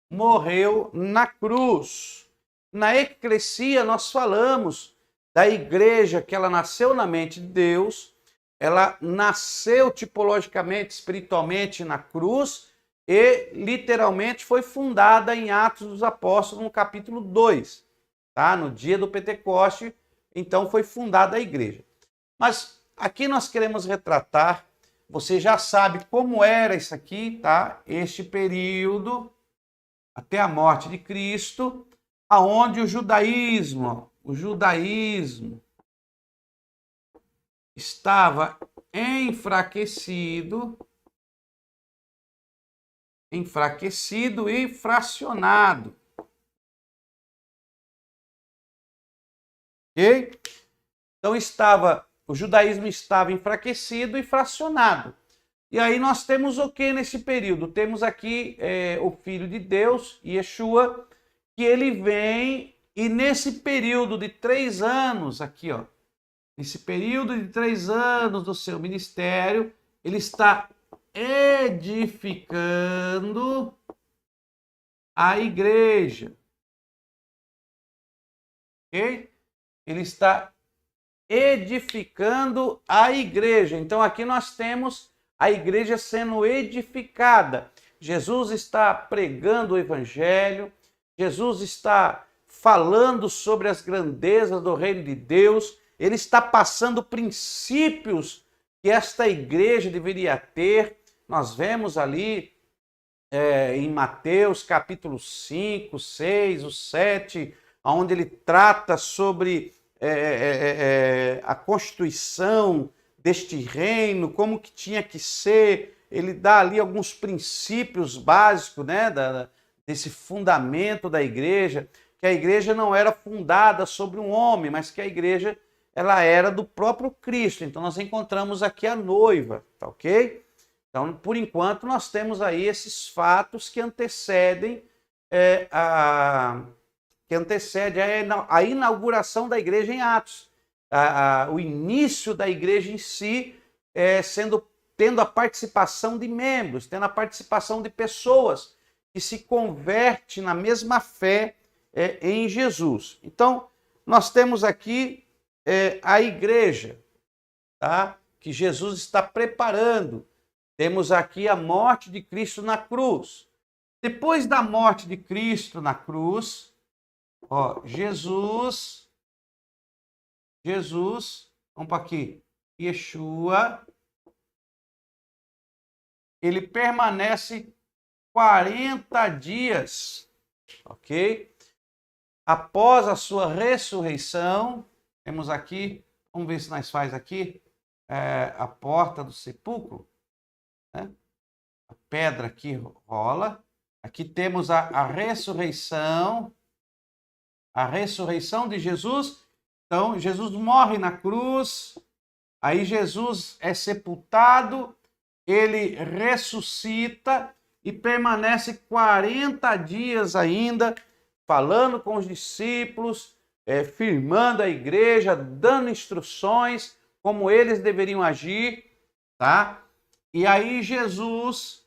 morreu na cruz. Na eclesia nós falamos da igreja que ela nasceu na mente de Deus, ela nasceu tipologicamente, espiritualmente na cruz e literalmente foi fundada em Atos dos Apóstolos no capítulo 2, tá? No dia do Pentecoste, então foi fundada a igreja. Mas aqui nós queremos retratar, você já sabe como era isso aqui, tá? Este período até a morte de Cristo, aonde o judaísmo estava enfraquecido e fracionado. Ok? Então o judaísmo estava enfraquecido e fracionado. E aí nós temos o que nesse período? Temos aqui o Filho de Deus, Yeshua, que ele vem e nesse período de 3 anos aqui, ó, nesse período de 3 anos do seu ministério, ele está edificando a igreja. Ok? Ele está edificando a igreja. Então aqui nós temos a igreja sendo edificada. Jesus está pregando o evangelho, Jesus está falando sobre as grandezas do reino de Deus, ele está passando princípios que esta igreja deveria ter. Nós vemos ali em Mateus capítulo 5, 6, o 7, onde ele trata sobre a constituição deste reino, como que tinha que ser. Ele dá ali alguns princípios básicos, né, desse fundamento da igreja, que a igreja não era fundada sobre um homem, mas que a igreja ela era do próprio Cristo. Então nós encontramos aqui a noiva, tá ok? Então, por enquanto, nós temos aí esses fatos que antecedem a inauguração da igreja em Atos. O início da igreja em si tendo a participação de membros, tendo a participação de pessoas que se convertem na mesma fé em Jesus. Então, nós temos aqui a igreja, tá? Que Jesus está preparando. Temos aqui a morte de Cristo na cruz. Depois da morte de Cristo na cruz, ó, Jesus, vamos para aqui, Yeshua, ele permanece 40 dias, ok? Após a sua ressurreição, temos aqui, vamos ver se nós faz aqui, a porta do sepulcro, né? A pedra aqui rola. Aqui temos a ressurreição de Jesus. Então, Jesus morre na cruz, aí Jesus é sepultado, ele ressuscita e permanece 40 dias ainda, falando com os discípulos, firmando a igreja, dando instruções como eles deveriam agir, tá? E aí Jesus,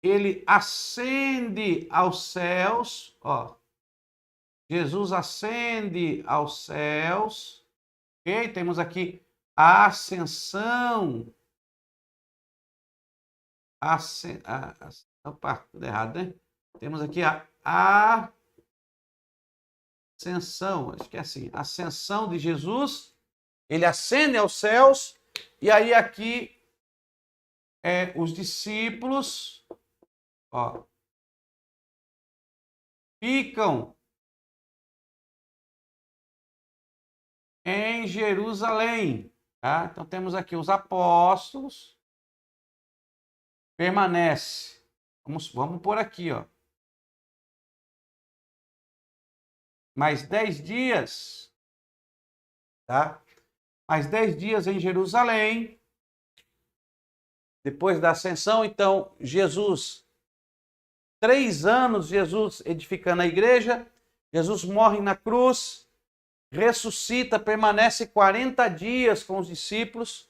ele ascende aos céus, ó. Jesus ascende aos céus, ok? Temos aqui a ascensão. Opa, tudo errado, né? Temos aqui a ascensão, acho que é assim, ascensão de Jesus, ele ascende aos céus, e aí aqui os discípulos, ó, ficam em Jerusalém. Tá? Então temos aqui os apóstolos, permanece. Vamos por aqui, ó. Mais 10 dias, tá? Mais 10 dias em Jerusalém. Depois da ascensão, então, Jesus, 3 anos, Jesus edificando a igreja, Jesus morre na cruz, ressuscita, permanece 40 dias com os discípulos,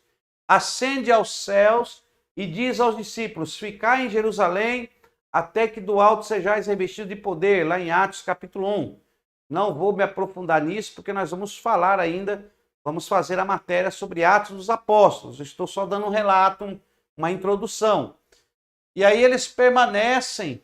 ascende aos céus e diz aos discípulos: ficai em Jerusalém até que do alto sejais revestidos de poder, lá em Atos capítulo 1. Não vou me aprofundar nisso, porque nós vamos falar ainda, vamos fazer a matéria sobre Atos dos Apóstolos. Estou só dando um relato, uma introdução. E aí eles permanecem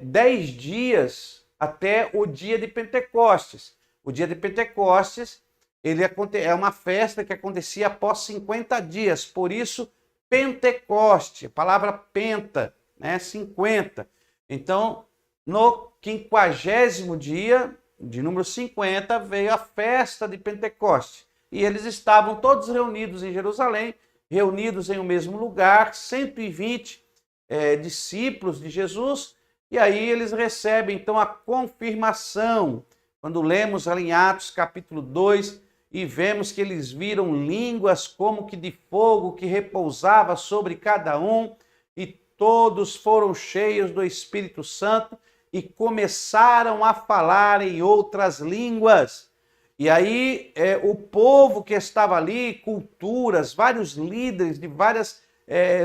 10 dias até o dia de Pentecostes. O dia de Pentecostes é uma festa que acontecia após 50 dias, por isso Pentecoste, a palavra penta, né, 50. Então, no 50º dia, de número 50, veio a festa de Pentecoste. E eles estavam todos reunidos em Jerusalém, reunidos em um mesmo lugar, 120 discípulos de Jesus, e aí eles recebem então a confirmação. Quando lemos ali em Atos capítulo 2 e vemos que eles viram línguas como que de fogo que repousava sobre cada um, e todos foram cheios do Espírito Santo e começaram a falar em outras línguas. E aí o povo que estava ali, culturas, vários líderes de vários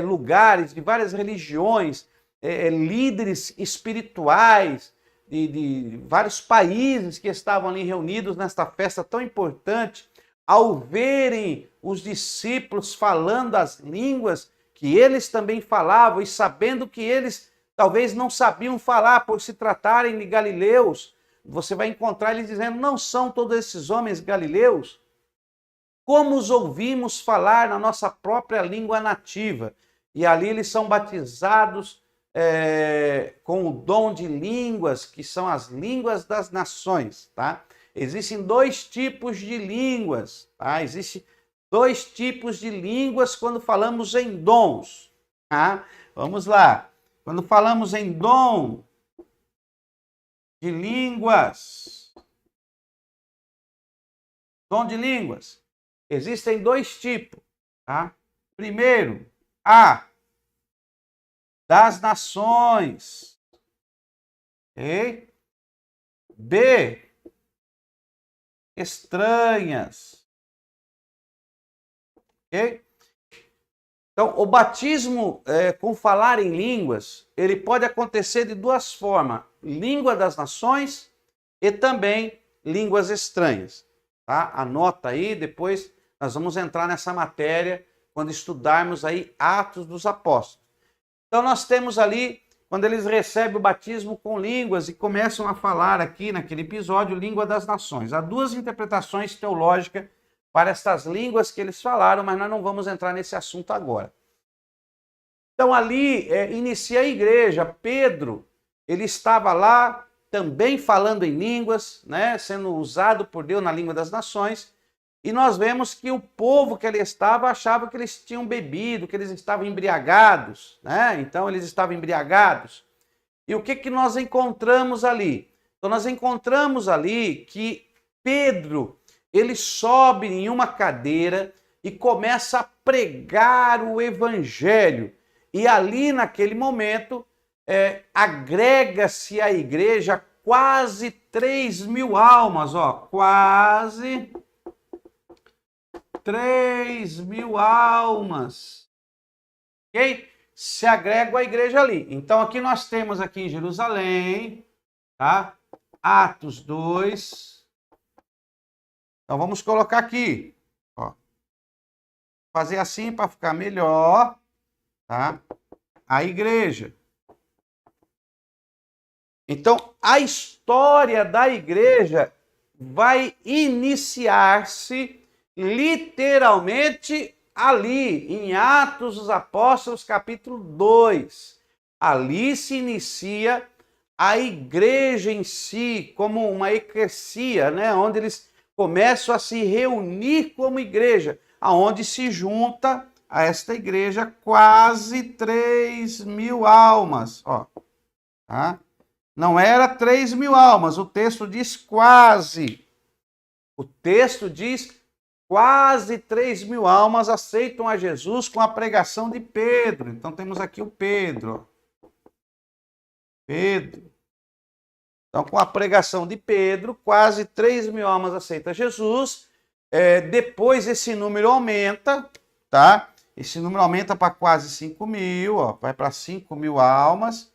lugares, de várias religiões, líderes espirituais, de vários países que estavam ali reunidos nesta festa tão importante, ao verem os discípulos falando as línguas que eles também falavam e sabendo que eles talvez não sabiam falar por se tratarem de galileus, você vai encontrar eles dizendo: não são todos esses homens galileus? Como os ouvimos falar na nossa própria língua nativa? E ali eles são batizados com o dom de línguas, que são as línguas das nações, tá? Existem 2 tipos de línguas, tá? Existem 2 tipos de línguas quando falamos em dons, tá? Vamos lá. Quando falamos em dom de línguas, existem 2 tipos, tá? Primeiro, das nações. Okay? B, estranhas. Okay? Então, o batismo com falar em línguas, ele pode acontecer de 2 formas: língua das nações e também línguas estranhas. Tá? Anota aí, depois nós vamos entrar nessa matéria quando estudarmos aí Atos dos Apóstolos. Então nós temos ali, quando eles recebem o batismo com línguas e começam a falar aqui naquele episódio, língua das nações. Há 2 interpretações teológicas para estas línguas que eles falaram, mas nós não vamos entrar nesse assunto agora. Então ali inicia a igreja. Pedro, ele estava lá também falando em línguas, né, sendo usado por Deus na língua das nações. E nós vemos que o povo que ali estava achava que eles tinham bebido, que eles estavam embriagados, né? Então eles estavam embriagados. E o que nós encontramos ali? Então nós encontramos ali que Pedro, ele sobe em uma cadeira e começa a pregar o evangelho. E ali naquele momento agrega-se à igreja quase 3.000 almas, ó, quase 3.000 almas, ok? Se agrega à igreja ali. Então aqui nós temos aqui em Jerusalém, tá? Atos 2. Então vamos colocar aqui, ó. Fazer assim para ficar melhor, tá? A igreja. Então a história da igreja vai iniciar-se literalmente ali, em Atos dos Apóstolos, capítulo 2. Ali se inicia a igreja em si, como uma eclesia, né? Onde eles começam a se reunir como igreja, aonde se junta a esta igreja quase 3.000 almas. Ó, tá? Não era 3.000 almas, o texto diz quase. O texto diz quase 3.000 almas aceitam a Jesus com a pregação de Pedro. Então temos aqui o Pedro. Pedro. Então, com a pregação de Pedro, quase 3.000 almas aceitam Jesus. Depois esse número aumenta, tá? Esse número aumenta para quase 5.000, ó, vai para 5.000 almas.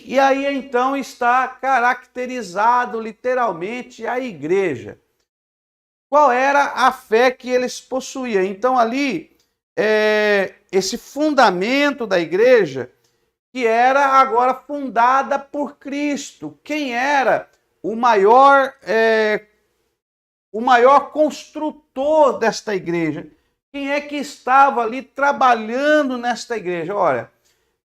E aí então está caracterizado literalmente a igreja. Qual era a fé que eles possuíam? Então ali, esse fundamento da igreja, que era agora fundada por Cristo. Quem era o maior construtor desta igreja? Quem é que estava ali trabalhando nesta igreja? Olha,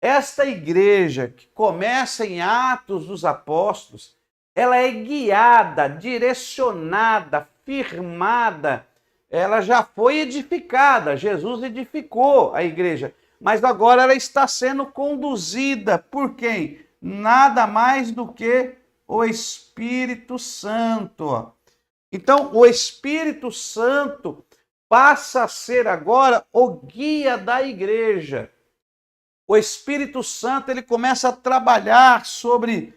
esta igreja que começa em Atos dos Apóstolos, ela é guiada, direcionada, firmada, ela já foi edificada, Jesus edificou a igreja, mas agora ela está sendo conduzida por quem? Nada mais do que o Espírito Santo. Então, o Espírito Santo passa a ser agora o guia da igreja. O Espírito Santo ele começa a trabalhar sobre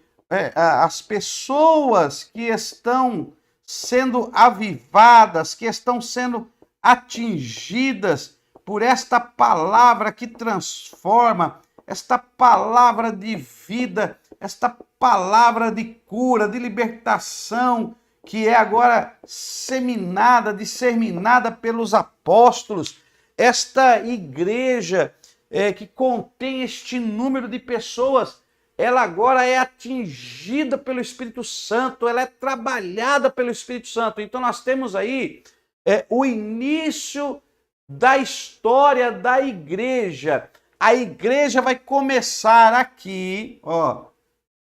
as pessoas que estão sendo avivadas, que estão sendo atingidas por esta palavra que transforma, esta palavra de vida, esta palavra de cura, de libertação, que é agora disseminada pelos apóstolos. Esta igreja que contém este número de pessoas, ela agora é atingida pelo Espírito Santo, ela é trabalhada pelo Espírito Santo. Então nós temos aí o início da história da igreja. A igreja vai começar aqui, ó.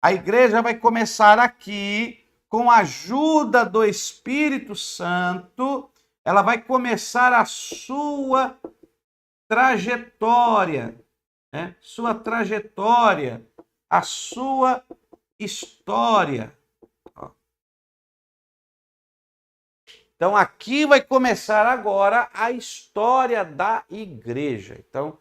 A igreja vai começar aqui com a ajuda do Espírito Santo. Ela vai começar a sua trajetória, né? Sua trajetória, a sua história. Então aqui vai começar agora a história da igreja. Então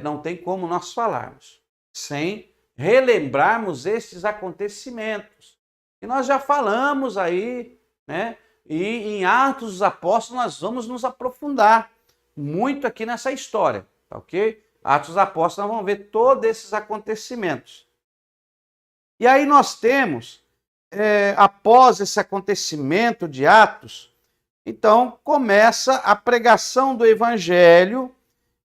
não tem como nós falarmos sem relembrarmos esses acontecimentos. E nós já falamos aí, né? E em Atos dos Apóstolos nós vamos nos aprofundar muito aqui nessa história, tá ok? Atos dos Apóstolos nós vamos ver todos esses acontecimentos. E aí nós temos, após esse acontecimento de Atos, então começa a pregação do Evangelho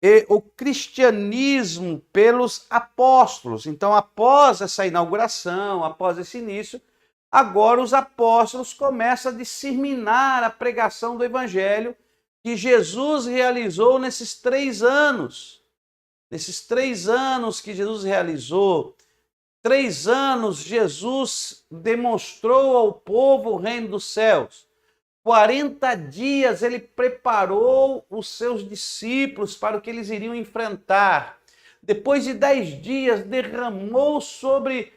e o cristianismo pelos apóstolos. Então, após essa inauguração, após esse início, agora os apóstolos começam a disseminar a pregação do Evangelho que Jesus realizou nesses 3 anos. Nesses 3 anos que Jesus realizou, 3 anos Jesus demonstrou ao povo o reino dos céus. 40 dias ele preparou os seus discípulos para o que eles iriam enfrentar. Depois de 10 dias, derramou sobre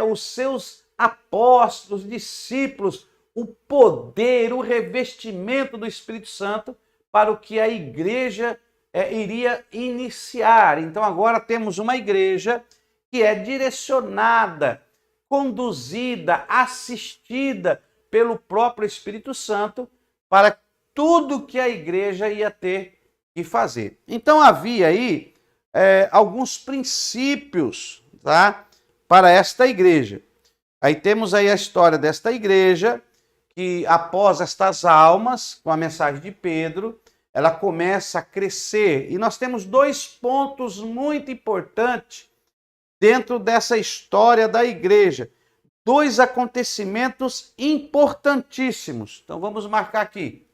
os seus apóstolos, discípulos, o poder, o revestimento do Espírito Santo para o que a igreja iria iniciar. Então agora temos uma igreja que é direcionada, conduzida, assistida pelo próprio Espírito Santo para tudo que a igreja ia ter que fazer. Então havia aí alguns princípios, tá, para esta igreja. Aí temos aí a história desta igreja, que após estas almas, com a mensagem de Pedro, ela começa a crescer. E nós temos 2 pontos muito importantes dentro dessa história da igreja. 2 acontecimentos importantíssimos. Então vamos marcar aqui.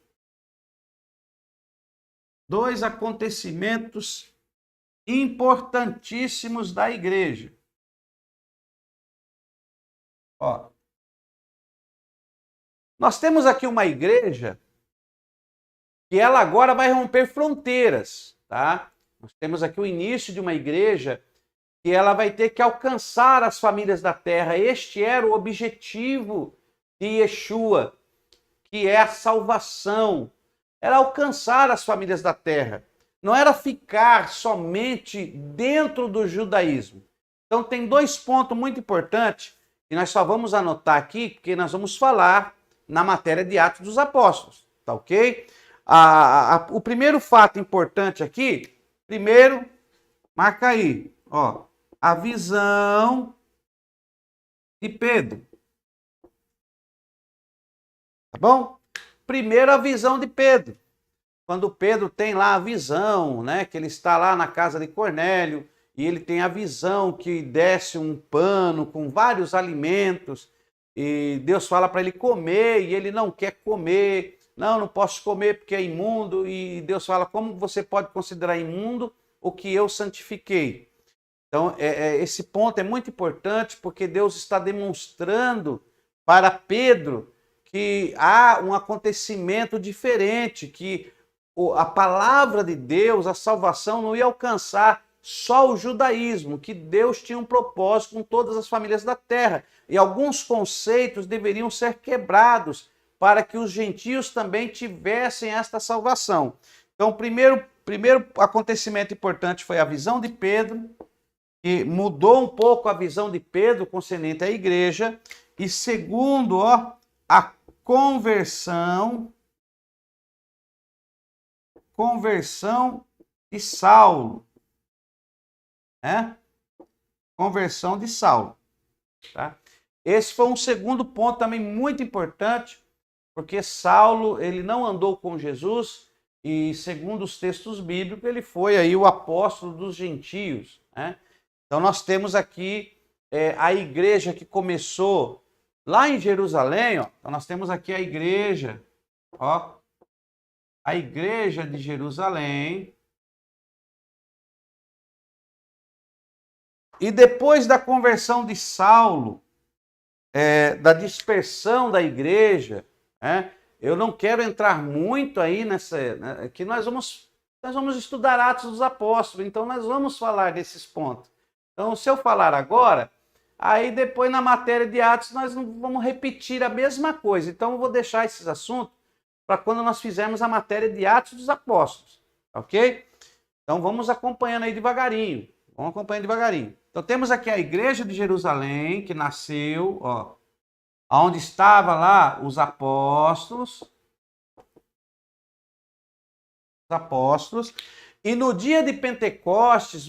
2 acontecimentos importantíssimos da igreja. Ó, nós temos aqui uma igreja que ela agora vai romper fronteiras, tá? Nós temos aqui o início de uma igreja que ela vai ter que alcançar as famílias da terra. Este era o objetivo de Yeshua, que é a salvação. Era alcançar as famílias da terra. Não era ficar somente dentro do judaísmo. Então tem dois pontos muito importantes que nós só vamos anotar aqui, porque nós vamos falar na matéria de Atos dos Apóstolos, tá ok? O primeiro fato importante aqui, primeiro, marca aí, ó, a visão de Pedro. Tá bom? Primeiro a visão de Pedro. Quando Pedro tem lá a visão, né, que ele está lá na casa de Cornélio, e ele tem a visão que desce um pano com vários alimentos, e Deus fala para ele comer, e ele não quer comer. Não posso comer porque é imundo. E Deus fala, como você pode considerar imundo o que eu santifiquei? Então, esse ponto é muito importante, porque Deus está demonstrando para Pedro que há um acontecimento diferente, que a palavra de Deus, a salvação, não ia alcançar só o judaísmo, que Deus tinha um propósito com todas as famílias da terra. E alguns conceitos deveriam ser quebrados para que os gentios também tivessem esta salvação. Então, o primeiro acontecimento importante foi a visão de Pedro, que mudou um pouco a visão de Pedro concernente à igreja. E segundo, ó, a conversão de Saulo. Né? Conversão de Saulo. Tá? Esse foi um segundo ponto também muito importante, porque Saulo, ele não andou com Jesus e, segundo os textos bíblicos, ele foi aí o apóstolo dos gentios. Né? Então nós temos aqui a igreja que começou lá em Jerusalém. Ó. Então nós temos aqui a igreja, ó, a igreja de Jerusalém. E depois da conversão de Saulo, da dispersão da igreja, eu não quero entrar muito aí nessa, né, que nós vamos estudar Atos dos Apóstolos, então nós vamos falar desses pontos. Então, se eu falar agora, aí depois na matéria de Atos nós não vamos repetir a mesma coisa. Então eu vou deixar esses assuntos para quando nós fizermos a matéria de Atos dos Apóstolos, ok? Então vamos acompanhando aí devagarinho. Vamos acompanhando devagarinho. Então temos aqui a igreja de Jerusalém, que nasceu, ó, onde estavam lá os apóstolos. E no dia de Pentecostes,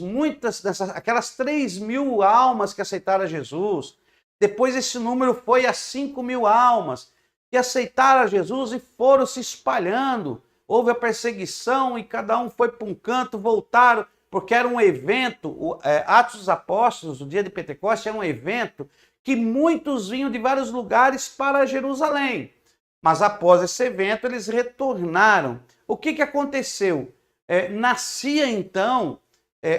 aquelas 3.000 almas que aceitaram Jesus, depois esse número foi a 5.000 almas que aceitaram a Jesus e foram se espalhando. Houve a perseguição e cada um foi para um canto, voltaram, porque era um evento, Atos dos Apóstolos, o dia de Pentecostes, era um evento que muitos vinham de vários lugares para Jerusalém. Mas após esse evento, eles retornaram. O que aconteceu? Nascia então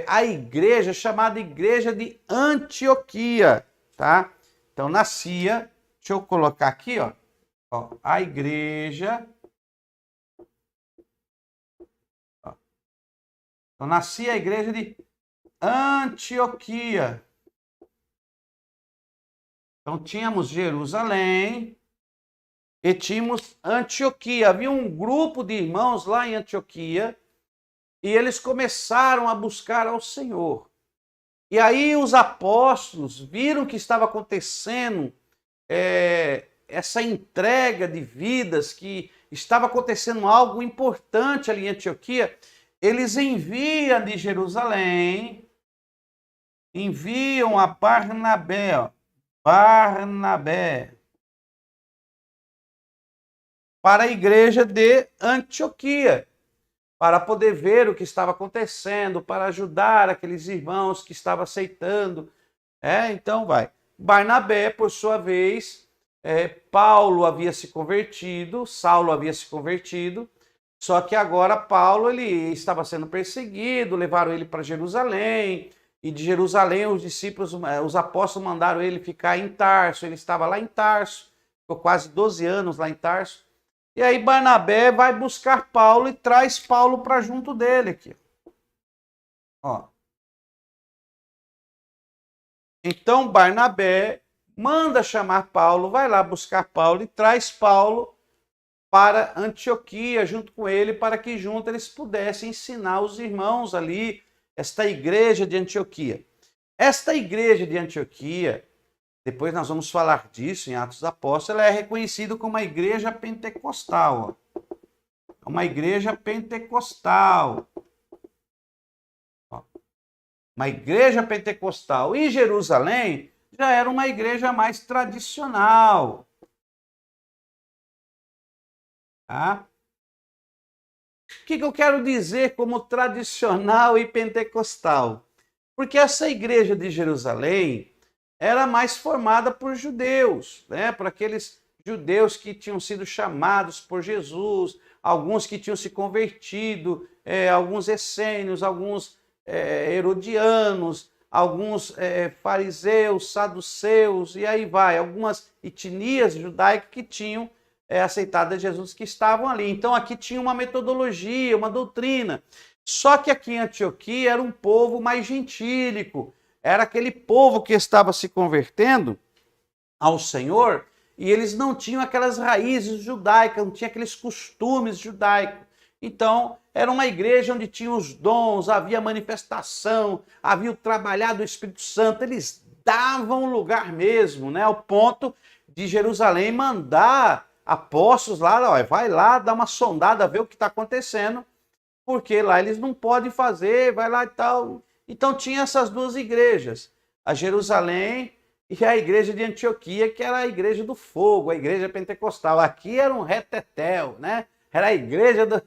a igreja chamada Igreja de Antioquia, tá? Então nascia, deixa eu colocar aqui, ó, a igreja. Então nascia a igreja de Antioquia. Então tínhamos Jerusalém e tínhamos Antioquia. Havia um grupo de irmãos lá em Antioquia e eles começaram a buscar ao Senhor. E aí os apóstolos viram que estava acontecendo essa entrega de vidas, que estava acontecendo algo importante ali em Antioquia. Eles enviam de Jerusalém, enviam a Barnabé, para a igreja de Antioquia, para poder ver o que estava acontecendo, para ajudar aqueles irmãos que estavam aceitando. Então vai. Barnabé, por sua vez, Paulo havia se convertido, Saulo havia se convertido, só que agora Paulo ele estava sendo perseguido, levaram ele para Jerusalém, e de Jerusalém os discípulos, os apóstolos mandaram ele ficar em Tarso. Ele estava lá em Tarso, ficou quase 12 anos lá em Tarso. E aí Barnabé vai buscar Paulo e traz Paulo para junto dele aqui. Ó. Então Barnabé manda chamar Paulo, vai lá buscar Paulo e traz Paulo para Antioquia junto com ele, para que juntos eles pudessem ensinar os irmãos ali, esta igreja de Antioquia. Esta igreja de Antioquia, depois nós vamos falar disso em Atos dos Apóstolos, ela é reconhecida como uma igreja pentecostal. Ó. Uma igreja pentecostal. Ó. Uma igreja pentecostal. E Jerusalém já era uma igreja mais tradicional. Tá? O que eu quero dizer como tradicional e pentecostal? Porque essa igreja de Jerusalém era mais formada por judeus, né? Por aqueles judeus que tinham sido chamados por Jesus, alguns que tinham se convertido, alguns essênios, alguns herodianos, alguns fariseus, saduceus, e aí vai, algumas etnias judaicas que tinham aceitado a Jesus, que estavam ali. Então aqui tinha uma metodologia, uma doutrina. Só que aqui em Antioquia era um povo mais gentílico, era aquele povo que estava se convertendo ao Senhor e eles não tinham aquelas raízes judaicas, não tinham aqueles costumes judaicos. Então, era uma igreja onde tinha os dons, havia manifestação, havia o trabalhar do Espírito Santo, eles davam lugar mesmo, né? Ao ponto de Jerusalém mandar apóstolos lá, ó, vai lá, dá uma sondada, ver o que está acontecendo, porque lá eles não podem fazer, vai lá e tal. Então tinha essas duas igrejas, a Jerusalém e a igreja de Antioquia, que era a igreja do fogo, a igreja pentecostal. Aqui era um retetel, né? Era a igreja do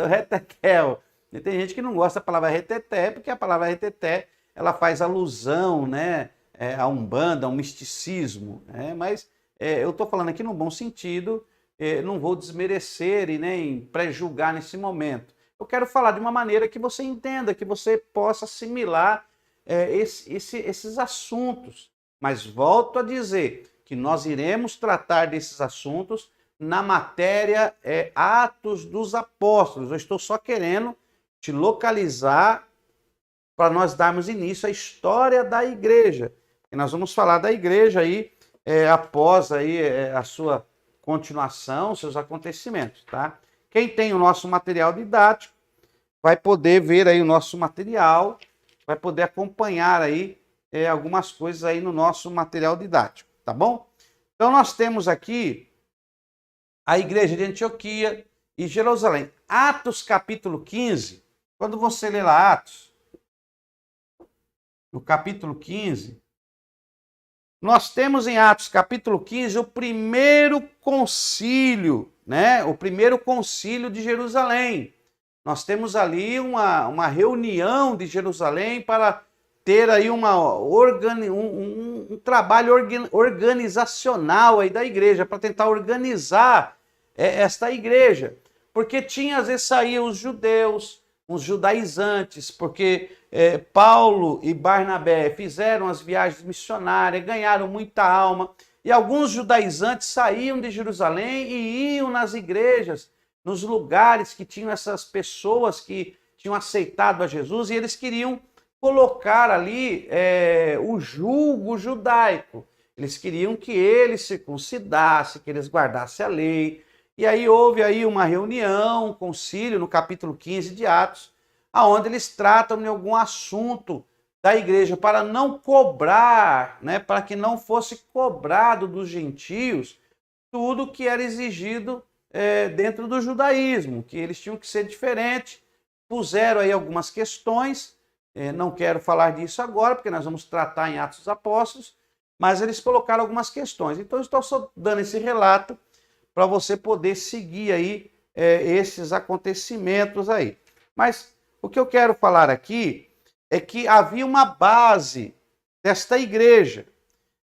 retetel. E tem gente que não gosta da palavra reteté, porque a palavra reteté, ela faz alusão, né, a Umbanda, a um misticismo, né? Mas eu estou falando aqui no bom sentido, não vou desmerecer e nem pré-julgar nesse momento. Eu quero falar de uma maneira que você entenda, que você possa assimilar esses assuntos. Mas volto a dizer que nós iremos tratar desses assuntos na matéria Atos dos Apóstolos. Eu estou só querendo te localizar para nós darmos início à história da igreja. E nós vamos falar da igreja aí após aí, a sua continuação, seus acontecimentos, tá? Quem tem o nosso material didático vai poder ver aí o nosso material, vai poder acompanhar aí algumas coisas aí no nosso material didático, tá bom? Então nós temos aqui a igreja de Antioquia e Jerusalém. Atos capítulo 15, quando você lê lá Atos, no capítulo 15, nós temos em Atos capítulo 15 o primeiro concílio, né? O primeiro concílio de Jerusalém. Nós temos ali uma reunião de Jerusalém para ter aí um trabalho organizacional aí da igreja, para tentar organizar esta igreja. Porque tinha, às vezes, saíam os judeus, os judaizantes, porque Paulo e Barnabé fizeram as viagens missionárias, ganharam muita alma, e alguns judaizantes saíam de Jerusalém e iam nas igrejas, nos lugares que tinham essas pessoas que tinham aceitado a Jesus, e eles queriam colocar ali o jugo judaico. Eles queriam que eles circuncidassem, que eles guardassem a lei. E aí houve aí uma reunião, um concílio, no capítulo 15 de Atos, onde eles tratam de algum assunto da igreja para não cobrar, né, para que não fosse cobrado dos gentios tudo que era exigido dentro do judaísmo, que eles tinham que ser diferentes. Puseram aí algumas questões, não quero falar disso agora, porque nós vamos tratar em Atos dos Apóstolos, mas eles colocaram algumas questões. Então, eu estou só dando esse relato para você poder seguir aí esses acontecimentos aí. Mas o que eu quero falar aqui é que havia uma base desta igreja.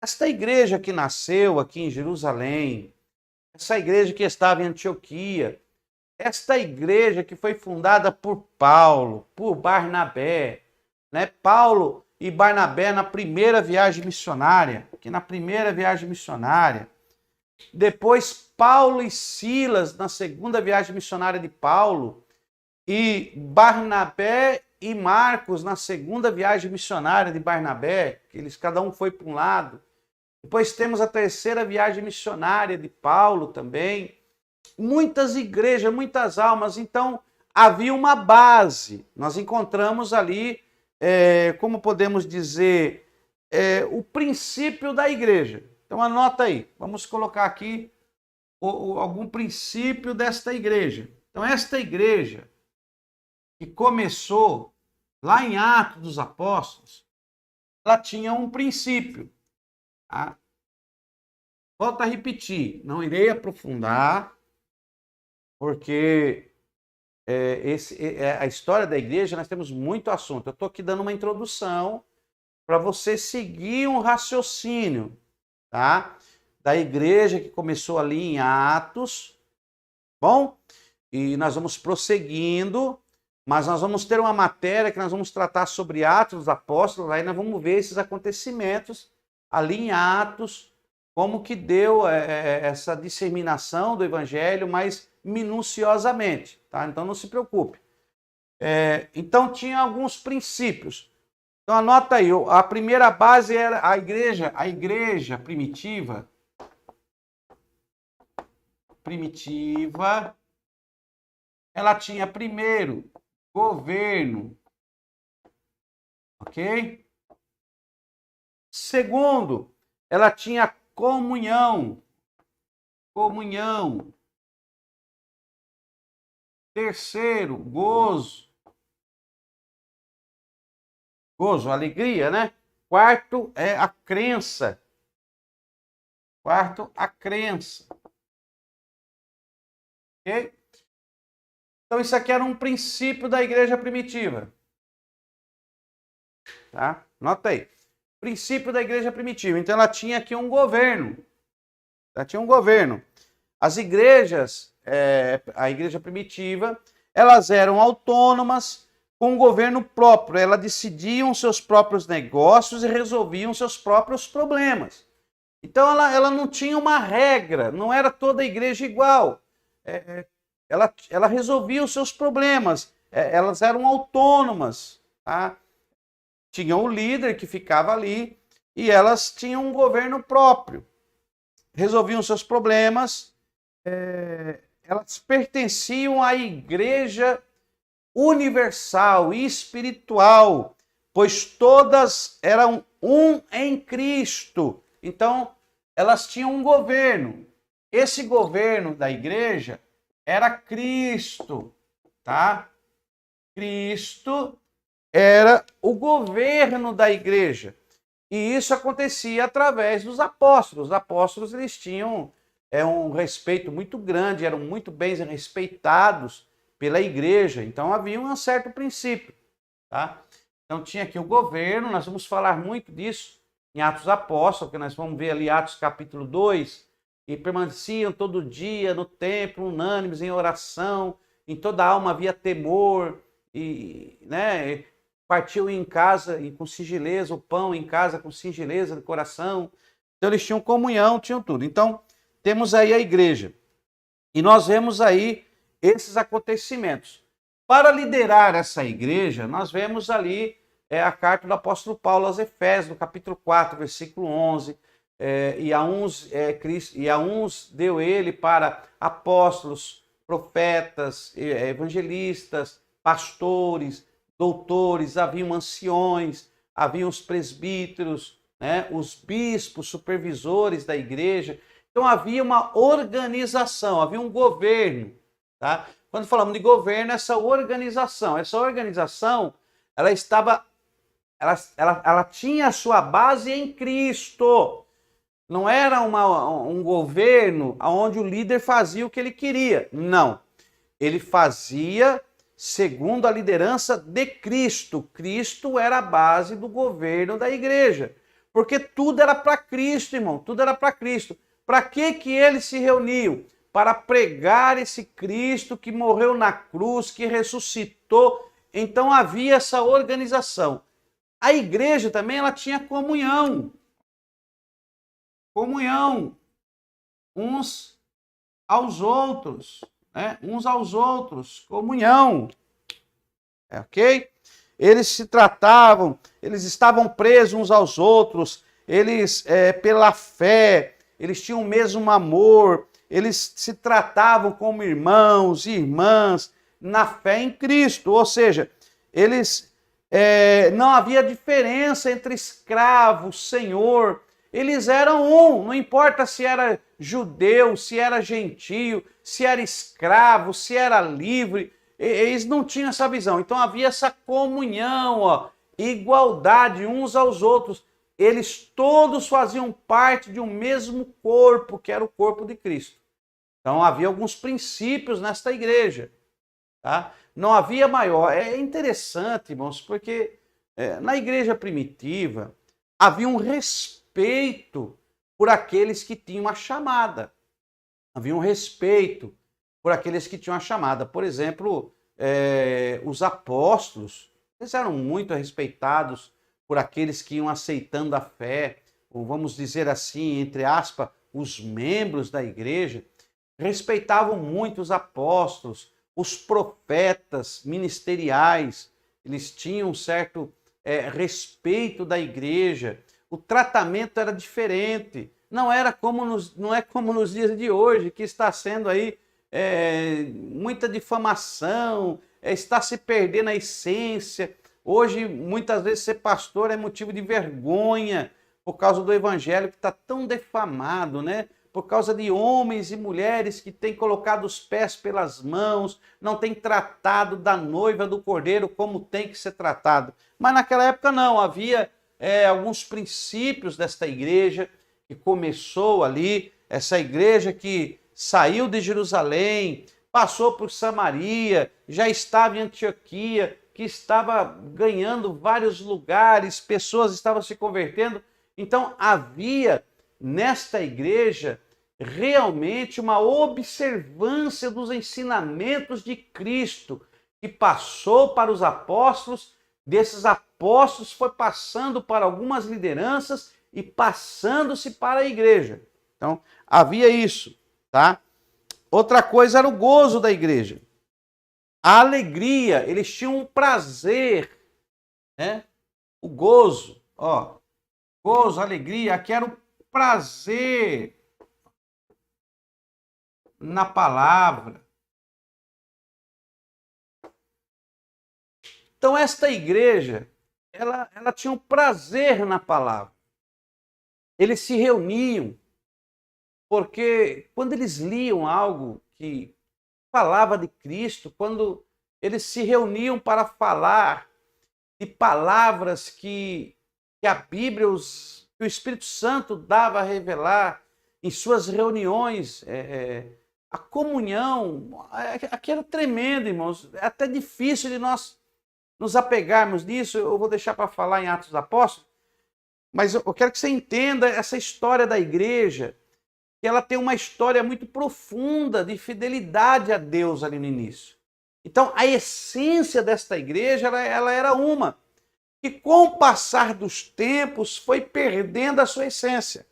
Esta igreja que nasceu aqui em Jerusalém, essa igreja que estava em Antioquia, esta igreja que foi fundada por Paulo, por Barnabé, né? Paulo e Barnabé na primeira viagem missionária, que na primeira viagem missionária, depois Paulo e Silas na segunda viagem missionária de Paulo, e Barnabé e Marcos na segunda viagem missionária de Barnabé, que eles cada um foi para um lado. Depois temos a terceira viagem missionária de Paulo também. Muitas igrejas, muitas almas. Então, havia uma base. Nós encontramos ali, como podemos dizer, o princípio da igreja. Então, anota aí. Vamos colocar aqui algum princípio desta igreja. Então, esta igreja que começou lá em Atos dos Apóstolos, ela tinha um princípio. Tá? Volto a repetir, não irei aprofundar, porque a história da igreja, nós temos muito assunto. Eu estou aqui dando uma introdução para você seguir um raciocínio, tá? Da igreja que começou ali em Atos, bom? E nós vamos prosseguindo, mas nós vamos ter uma matéria que nós vamos tratar sobre Atos dos Apóstolos, aí nós vamos ver esses acontecimentos ali em Atos, como que deu essa disseminação do evangelho mais minuciosamente, tá? Então não se preocupe. Então tinha alguns princípios. Então anota aí, a primeira base era a igreja primitiva, ela tinha primeiro governo, ok? Segundo, ela tinha comunhão. Terceiro, gozo, alegria, né? Quarto é a crença. Ok? Então isso aqui era um princípio da igreja primitiva. Tá? Nota aí. Princípio da igreja primitiva. Então ela tinha aqui um governo. As igrejas, a igreja primitiva, elas eram autônomas, com um governo próprio. Elas decidiam seus próprios negócios e resolviam seus próprios problemas. Então ela não tinha uma regra, não era toda a igreja igual. Ela resolvia os seus problemas, elas eram autônomas, tá? Tinha um líder que ficava ali e elas tinham um governo próprio. Resolviam seus problemas, elas pertenciam à igreja universal e espiritual, pois todas eram um em Cristo. Então, elas tinham um governo. Esse governo da igreja era Cristo, tá? Cristo era o governo da igreja. E isso acontecia através dos apóstolos. Os apóstolos, eles tinham um respeito muito grande, eram muito bem respeitados pela igreja. Então havia um certo princípio, tá? Então tinha aqui o governo, nós vamos falar muito disso em Atos dos Apóstolos, que nós vamos ver ali Atos capítulo 2, e permaneciam todo dia no templo, unânimes em oração, em toda alma havia temor, e partiu em casa e com singeleza, o pão em casa com singeleza de coração. Então eles tinham comunhão, tinham tudo. Então temos aí a igreja. E nós vemos aí esses acontecimentos. Para liderar essa igreja, nós vemos ali a carta do apóstolo Paulo aos Efésios, no capítulo 4, versículo 11. E a uns deu ele para apóstolos, profetas, evangelistas, pastores, doutores, haviam anciões, haviam os presbíteros, os bispos, supervisores da igreja. Então havia uma organização, havia um governo. Tá? Quando falamos de governo, essa organização, ela tinha a sua base em Cristo. Não era um governo onde o líder fazia o que ele queria. Não. Ele fazia segundo a liderança de Cristo. Cristo era a base do governo da igreja. Porque tudo era para Cristo, irmão. Tudo era para Cristo. Para que eles se reuniam? Para pregar esse Cristo que morreu na cruz, que ressuscitou. Então havia essa organização. A igreja também ela tinha comunhão. Comunhão uns aos outros, né? Uns aos outros, comunhão. Ok? Eles se tratavam, eles estavam presos uns aos outros, eles, pela fé, eles tinham o mesmo amor, eles se tratavam como irmãos e irmãs na fé em Cristo, ou seja, eles não havia diferença entre escravo, senhor, eles eram um, não importa se era judeu, se era gentio, se era escravo, se era livre, eles não tinham essa visão. Então havia essa comunhão, ó, igualdade uns aos outros. Eles todos faziam parte de um mesmo corpo, que era o corpo de Cristo. Então havia alguns princípios nesta igreja. Tá? Não havia maior. É interessante, irmãos, porque na igreja primitiva havia um respeito por aqueles que tinham a chamada. Havia um respeito por aqueles que tinham a chamada. Por exemplo, os apóstolos, eles eram muito respeitados por aqueles que iam aceitando a fé, ou vamos dizer assim, entre aspas, os membros da igreja, respeitavam muito os apóstolos, os profetas ministeriais, eles tinham um certo respeito da igreja, o tratamento era diferente, não é como nos dias de hoje, que está sendo aí muita difamação, está se perdendo a essência. Hoje, muitas vezes, ser pastor é motivo de vergonha por causa do evangelho que está tão defamado, né? Por causa de homens e mulheres que têm colocado os pés pelas mãos, não têm tratado da noiva do cordeiro como tem que ser tratado. Mas naquela época não, havia alguns princípios desta igreja que começou ali, essa igreja que saiu de Jerusalém, passou por Samaria, já estava em Antioquia, que estava ganhando vários lugares, pessoas estavam se convertendo. Então havia nesta igreja realmente uma observância dos ensinamentos de Cristo, que passou para os apóstolos, desses apóstolos foi passando para algumas lideranças e passando-se para a igreja. Então havia isso, tá? Outra coisa era o gozo da igreja. A alegria, eles tinham um prazer, né? O gozo, ó, gozo, alegria, aqui era o prazer na palavra. Então esta igreja, ela tinha um prazer na palavra. Eles se reuniam, porque quando eles liam algo que falava de Cristo, quando eles se reuniam para falar de palavras que a Bíblia, que o Espírito Santo dava a revelar em suas reuniões, a comunhão, aqui era tremendo, irmãos, é até difícil de nós nos apegarmos nisso, eu vou deixar para falar em Atos dos Apóstolos, mas eu quero que você entenda essa história da igreja, que ela tem uma história muito profunda de fidelidade a Deus ali no início. Então, a essência desta igreja, ela era uma, que com o passar dos tempos foi perdendo a sua essência.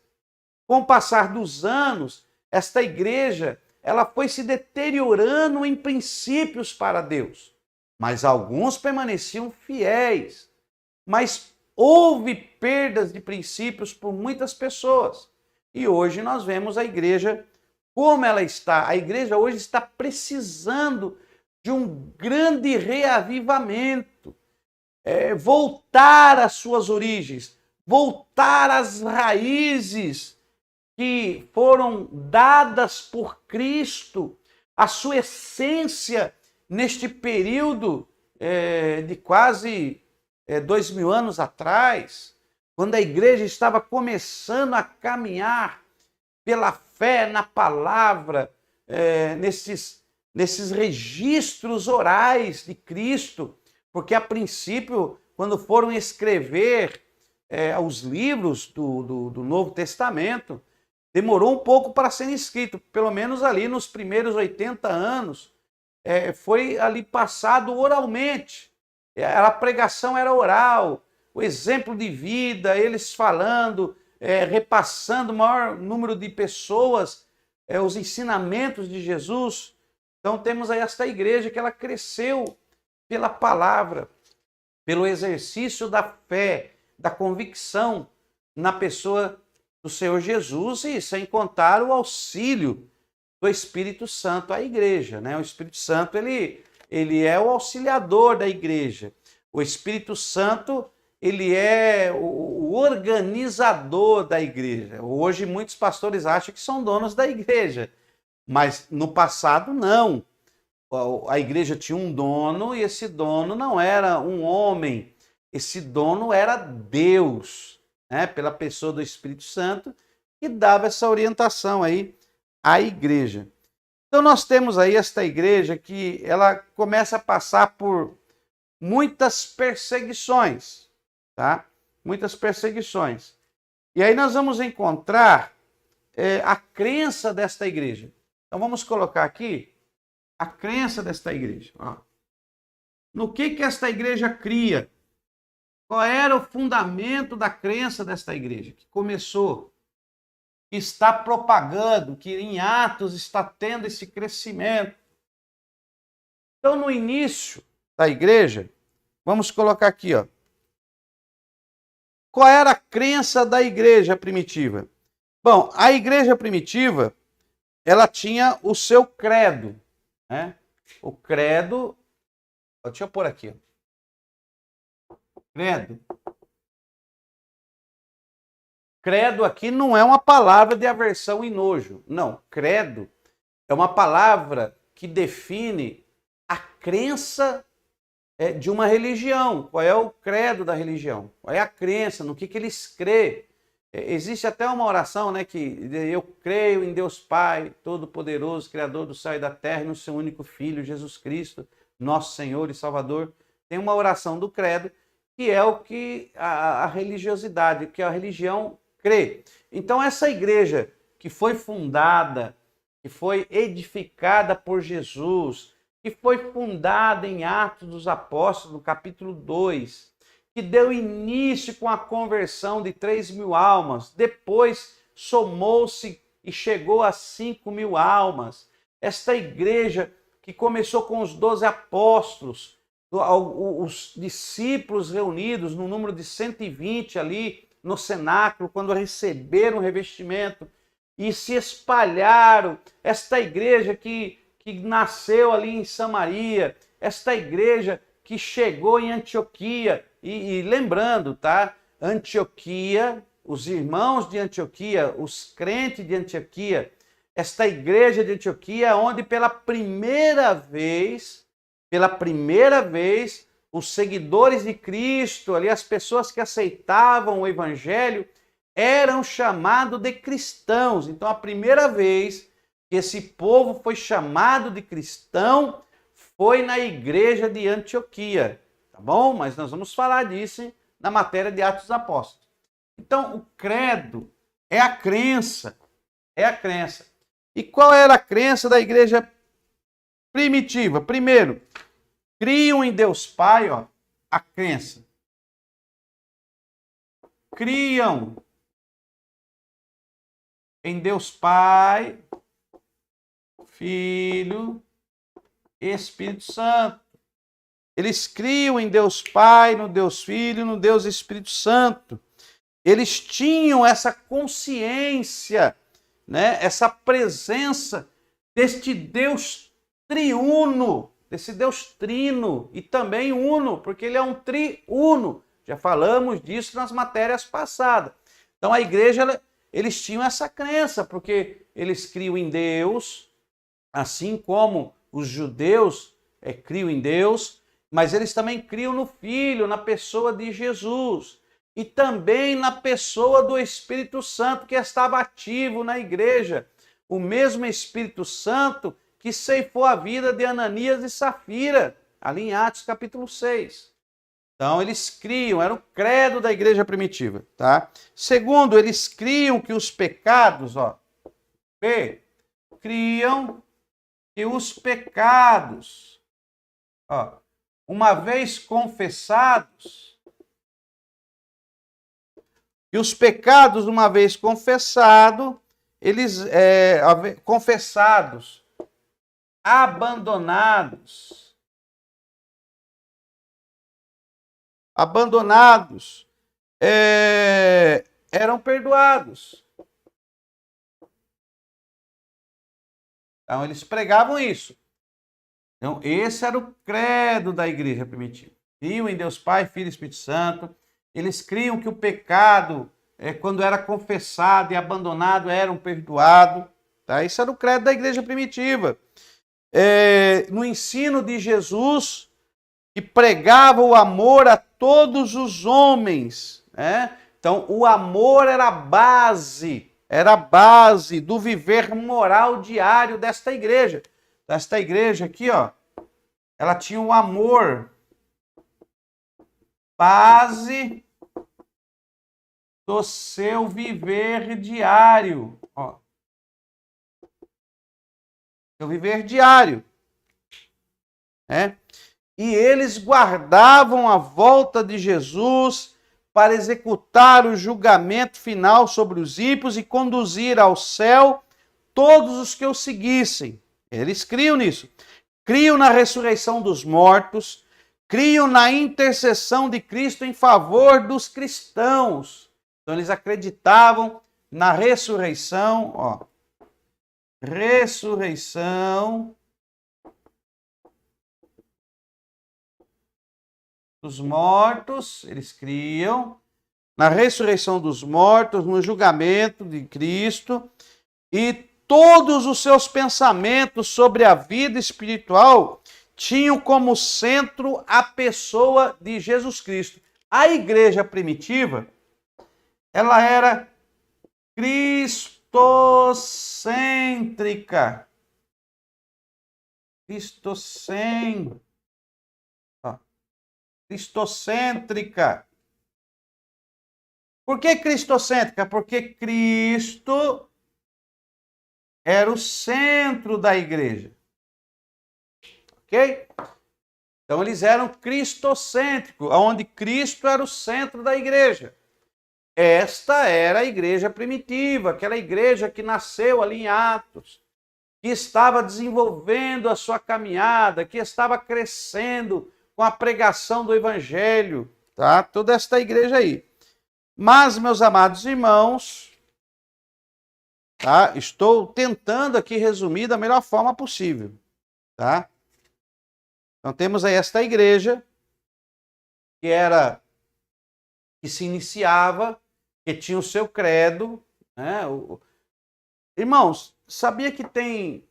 Com o passar dos anos, esta igreja, ela foi se deteriorando em princípios para Deus. Mas alguns permaneciam fiéis. Mas houve perdas de princípios por muitas pessoas. E hoje nós vemos a igreja como ela está. A igreja hoje está precisando de um grande reavivamento. Voltar às suas origens, voltar às raízes que foram dadas por Cristo, a sua essência neste período de quase 2000 anos atrás, quando a igreja estava começando a caminhar pela fé na palavra, nesses registros orais de Cristo, porque a princípio, quando foram escrever os livros do Novo Testamento, demorou um pouco para ser escrito, pelo menos ali nos primeiros 80 anos, foi ali passado oralmente, a pregação era oral, o exemplo de vida, eles falando, repassando o maior número de pessoas, os ensinamentos de Jesus. Então temos aí esta igreja que ela cresceu pela palavra, pelo exercício da fé, da convicção na pessoa do Senhor Jesus e sem contar o auxílio do Espírito Santo à igreja, né? O Espírito Santo, ele é o auxiliador da igreja. O Espírito Santo, ele é o organizador da igreja. Hoje muitos pastores acham que são donos da igreja, mas no passado não. A igreja tinha um dono e esse dono não era um homem, esse dono era Deus, né? Pela pessoa do Espírito Santo, que dava essa orientação aí à igreja. Então nós temos aí esta igreja que ela começa a passar por muitas perseguições, tá? Muitas perseguições. E aí nós vamos encontrar a crença desta igreja. Então vamos colocar aqui a crença desta igreja. Ó. No que esta igreja cria? Qual era o fundamento da crença desta igreja? Que começou, que está propagando, que em Atos está tendo esse crescimento. Então, no início da igreja, vamos colocar aqui, ó. Qual era a crença da igreja primitiva? Bom, a igreja primitiva, ela tinha o seu credo, né? O credo, deixa eu pôr aqui, ó. Credo. Credo aqui não é uma palavra de aversão e nojo. Não, credo é uma palavra que define a crença de uma religião. Qual é o credo da religião? Qual é a crença? No que eles crêem? Existe até uma oração, né, que eu creio em Deus Pai, Todo-Poderoso, Criador do céu e da terra, e no seu único Filho, Jesus Cristo, nosso Senhor e Salvador. Tem uma oração do credo, que é o que a religiosidade, que a religião crê. Então essa igreja que foi fundada, que foi edificada por Jesus, que foi fundada em Atos dos Apóstolos, no capítulo 2, que deu início com a conversão de 3.000 almas, depois somou-se e chegou a 5.000 almas. Esta igreja que começou com os 12 apóstolos, os discípulos reunidos no número de 120 ali no cenáculo, quando receberam o revestimento e se espalharam. Esta igreja que nasceu ali em Samaria, esta igreja que chegou em Antioquia, e lembrando, tá? Antioquia, os irmãos de Antioquia, os crentes de Antioquia, esta igreja de Antioquia, onde pela primeira vez, os seguidores de Cristo, ali as pessoas que aceitavam o evangelho, eram chamados de cristãos. Então a primeira vez que esse povo foi chamado de cristão foi na igreja de Antioquia, tá bom? Mas nós vamos falar disso na matéria de Atos dos Apóstolos. Então, o credo é a crença, E qual era a crença da igreja primitiva? Primeiro, criam em Deus Pai, ó, a crença. Criam em Deus Pai, Filho, Espírito Santo. Eles criam em Deus Pai, no Deus Filho, no Deus Espírito Santo. Eles tinham essa consciência, né? Essa presença deste Deus triuno, desse Deus trino e também uno, porque ele é um triuno. Já falamos disso nas matérias passadas. Então a igreja, eles tinham essa crença, porque eles criam em Deus, assim como os judeus criam em Deus, mas eles também criam no Filho, na pessoa de Jesus, e também na pessoa do Espírito Santo que estava ativo na igreja, o mesmo Espírito Santo que ceifou a vida de Ananias e Safira, ali em Atos capítulo 6. Então eles criam, era o credo da igreja primitiva, tá? Segundo, eles criam que os pecados, criam que os pecados, uma vez confessados, E os pecados, uma vez confessados, abandonados, eram perdoados. Então, eles pregavam isso. Então, esse era o credo da igreja primitiva. Criam em Deus Pai, Filho e Espírito Santo. Eles criam que o pecado, quando era confessado e abandonado, era perdoado. Tá? Isso era o credo da igreja primitiva. No ensino de Jesus, que pregava o amor a todos os homens. Né? Então, o amor era a base do viver moral diário desta igreja. Esta igreja aqui, ó, ela tinha um amor base do seu viver diário. Ó. Seu viver diário. E eles guardavam a volta de Jesus para executar o julgamento final sobre os ímpios e conduzir ao céu todos os que o seguissem. Eles criam nisso. Criam na ressurreição dos mortos, criam na intercessão de Cristo em favor dos cristãos. Então eles acreditavam na ressurreição, ó. Ressurreição dos mortos, eles criam na ressurreição dos mortos, no julgamento de Cristo, e todos os seus pensamentos sobre a vida espiritual tinham como centro a pessoa de Jesus Cristo. A igreja primitiva, ela era cristocêntrica. Cristocêntrica. Por que cristocêntrica? Porque Cristo era o centro da igreja. Ok? Então eles eram cristocêntricos, onde Cristo era o centro da igreja. Esta era a igreja primitiva, aquela igreja que nasceu ali em Atos, que estava desenvolvendo a sua caminhada, que estava crescendo com a pregação do evangelho, tá? Toda esta igreja aí. Mas, meus amados irmãos, tá? Estou tentando aqui resumir da melhor forma possível, tá? Então temos aí esta igreja que se iniciava, que tinha o seu credo, né? Irmãos, sabia que tem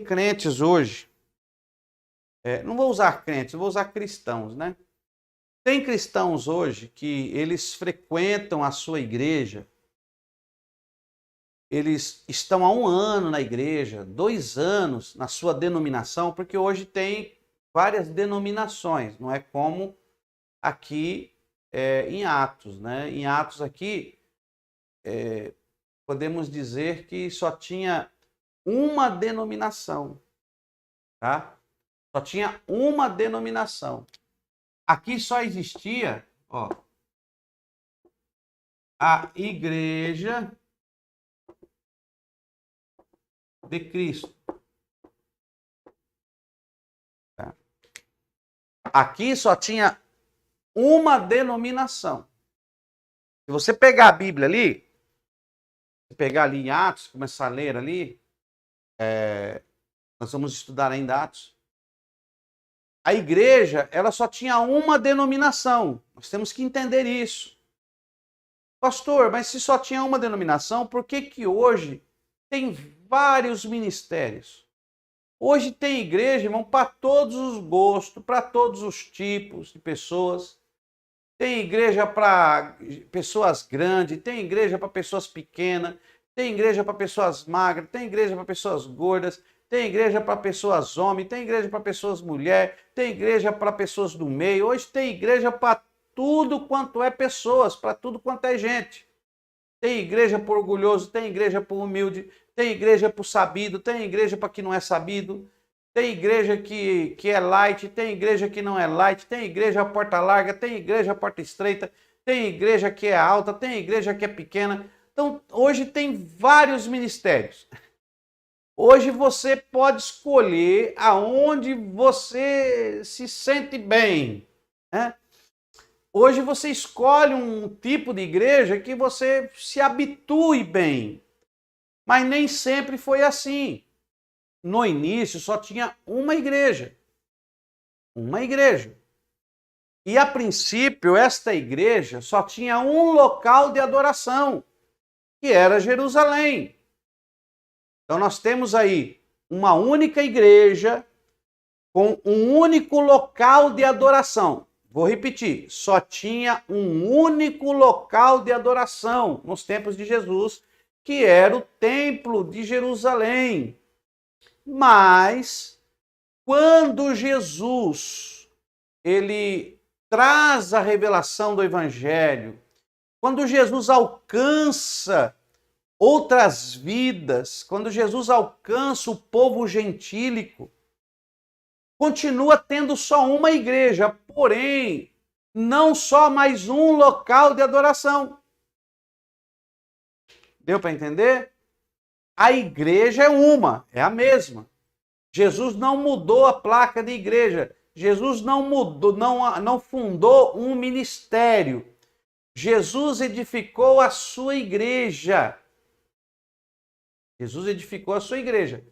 crentes hoje? Não vou usar crentes, vou usar cristãos, né? Tem cristãos hoje que eles frequentam a sua igreja, eles estão há 1 ano na igreja, 2 anos na sua denominação, porque hoje tem várias denominações, não é como aqui em Atos, né? Em Atos aqui, podemos dizer que só tinha uma denominação, tá? Só tinha uma denominação. Aqui só existia, ó, a Igreja de Cristo. Tá? Aqui só tinha uma denominação. Se você pegar a Bíblia ali, pegar ali em Atos, começar a ler ali, nós vamos estudar ainda Atos. A igreja, ela só tinha uma denominação. Nós temos que entender isso. Pastor, mas se só tinha uma denominação, por que hoje tem vários ministérios? Hoje tem igreja, irmão, para todos os gostos, para todos os tipos de pessoas. Tem igreja para pessoas grandes, tem igreja para pessoas pequenas, tem igreja para pessoas magras, tem igreja para pessoas gordas, tem igreja para pessoas homens, tem igreja para pessoas mulher, tem igreja para pessoas do meio. Hoje tem igreja para tudo quanto é pessoas, para tudo quanto é gente. Tem igreja para orgulhoso, tem igreja para humilde, tem igreja para o sabido, tem igreja para que não é sabido, tem igreja que é light, tem igreja que não é light, tem igreja porta larga, tem igreja porta estreita, tem igreja que é alta, tem igreja que é pequena. Então, hoje tem vários ministérios. Hoje você pode escolher aonde você se sente bem, né? Hoje você escolhe um tipo de igreja que você se habitue bem. Mas nem sempre foi assim. No início só tinha uma igreja. Uma igreja. E a princípio, esta igreja só tinha um local de adoração, que era Jerusalém. Então nós temos aí uma única igreja com um único local de adoração. Vou repetir, só tinha um único local de adoração nos tempos de Jesus, que era o Templo de Jerusalém. Mas quando Jesus ele traz a revelação do Evangelho, quando Jesus alcança outras vidas, quando Jesus alcança o povo gentílico, continua tendo só uma igreja, porém, não só mais um local de adoração. Deu para entender? A igreja é uma, é a mesma. Jesus não mudou a placa de igreja. Jesus não mudou, não fundou um ministério. Jesus edificou a sua igreja. Jesus edificou a sua igreja.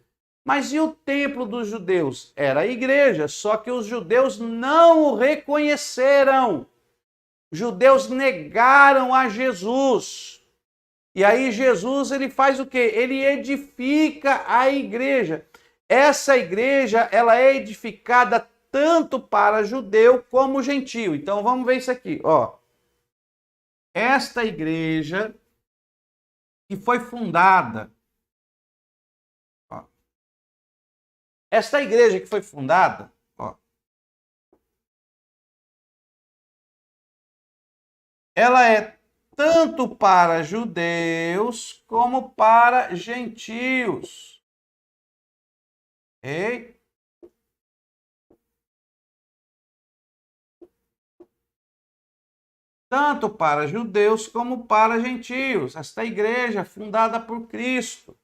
Mas e o templo dos judeus? Era a igreja, só que os judeus não o reconheceram. Os judeus negaram a Jesus. E aí Jesus ele faz o quê? Ele edifica a igreja. Essa igreja ela é edificada tanto para judeu como gentio. Então vamos ver isso aqui, ó. Esta igreja que foi fundada, ó. Esta igreja que foi fundada, ó, ela é tanto para judeus como para gentios. Ok? Tanto para judeus como para gentios. Esta igreja fundada por Cristo.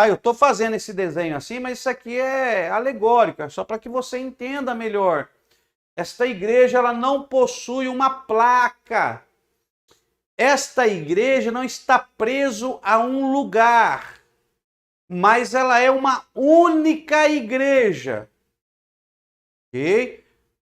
Eu estou fazendo esse desenho assim, mas isso aqui é alegórico, é só para que você entenda melhor. Esta igreja ela não possui uma placa. Esta igreja não está preso a um lugar, mas ela é uma única igreja. Ok?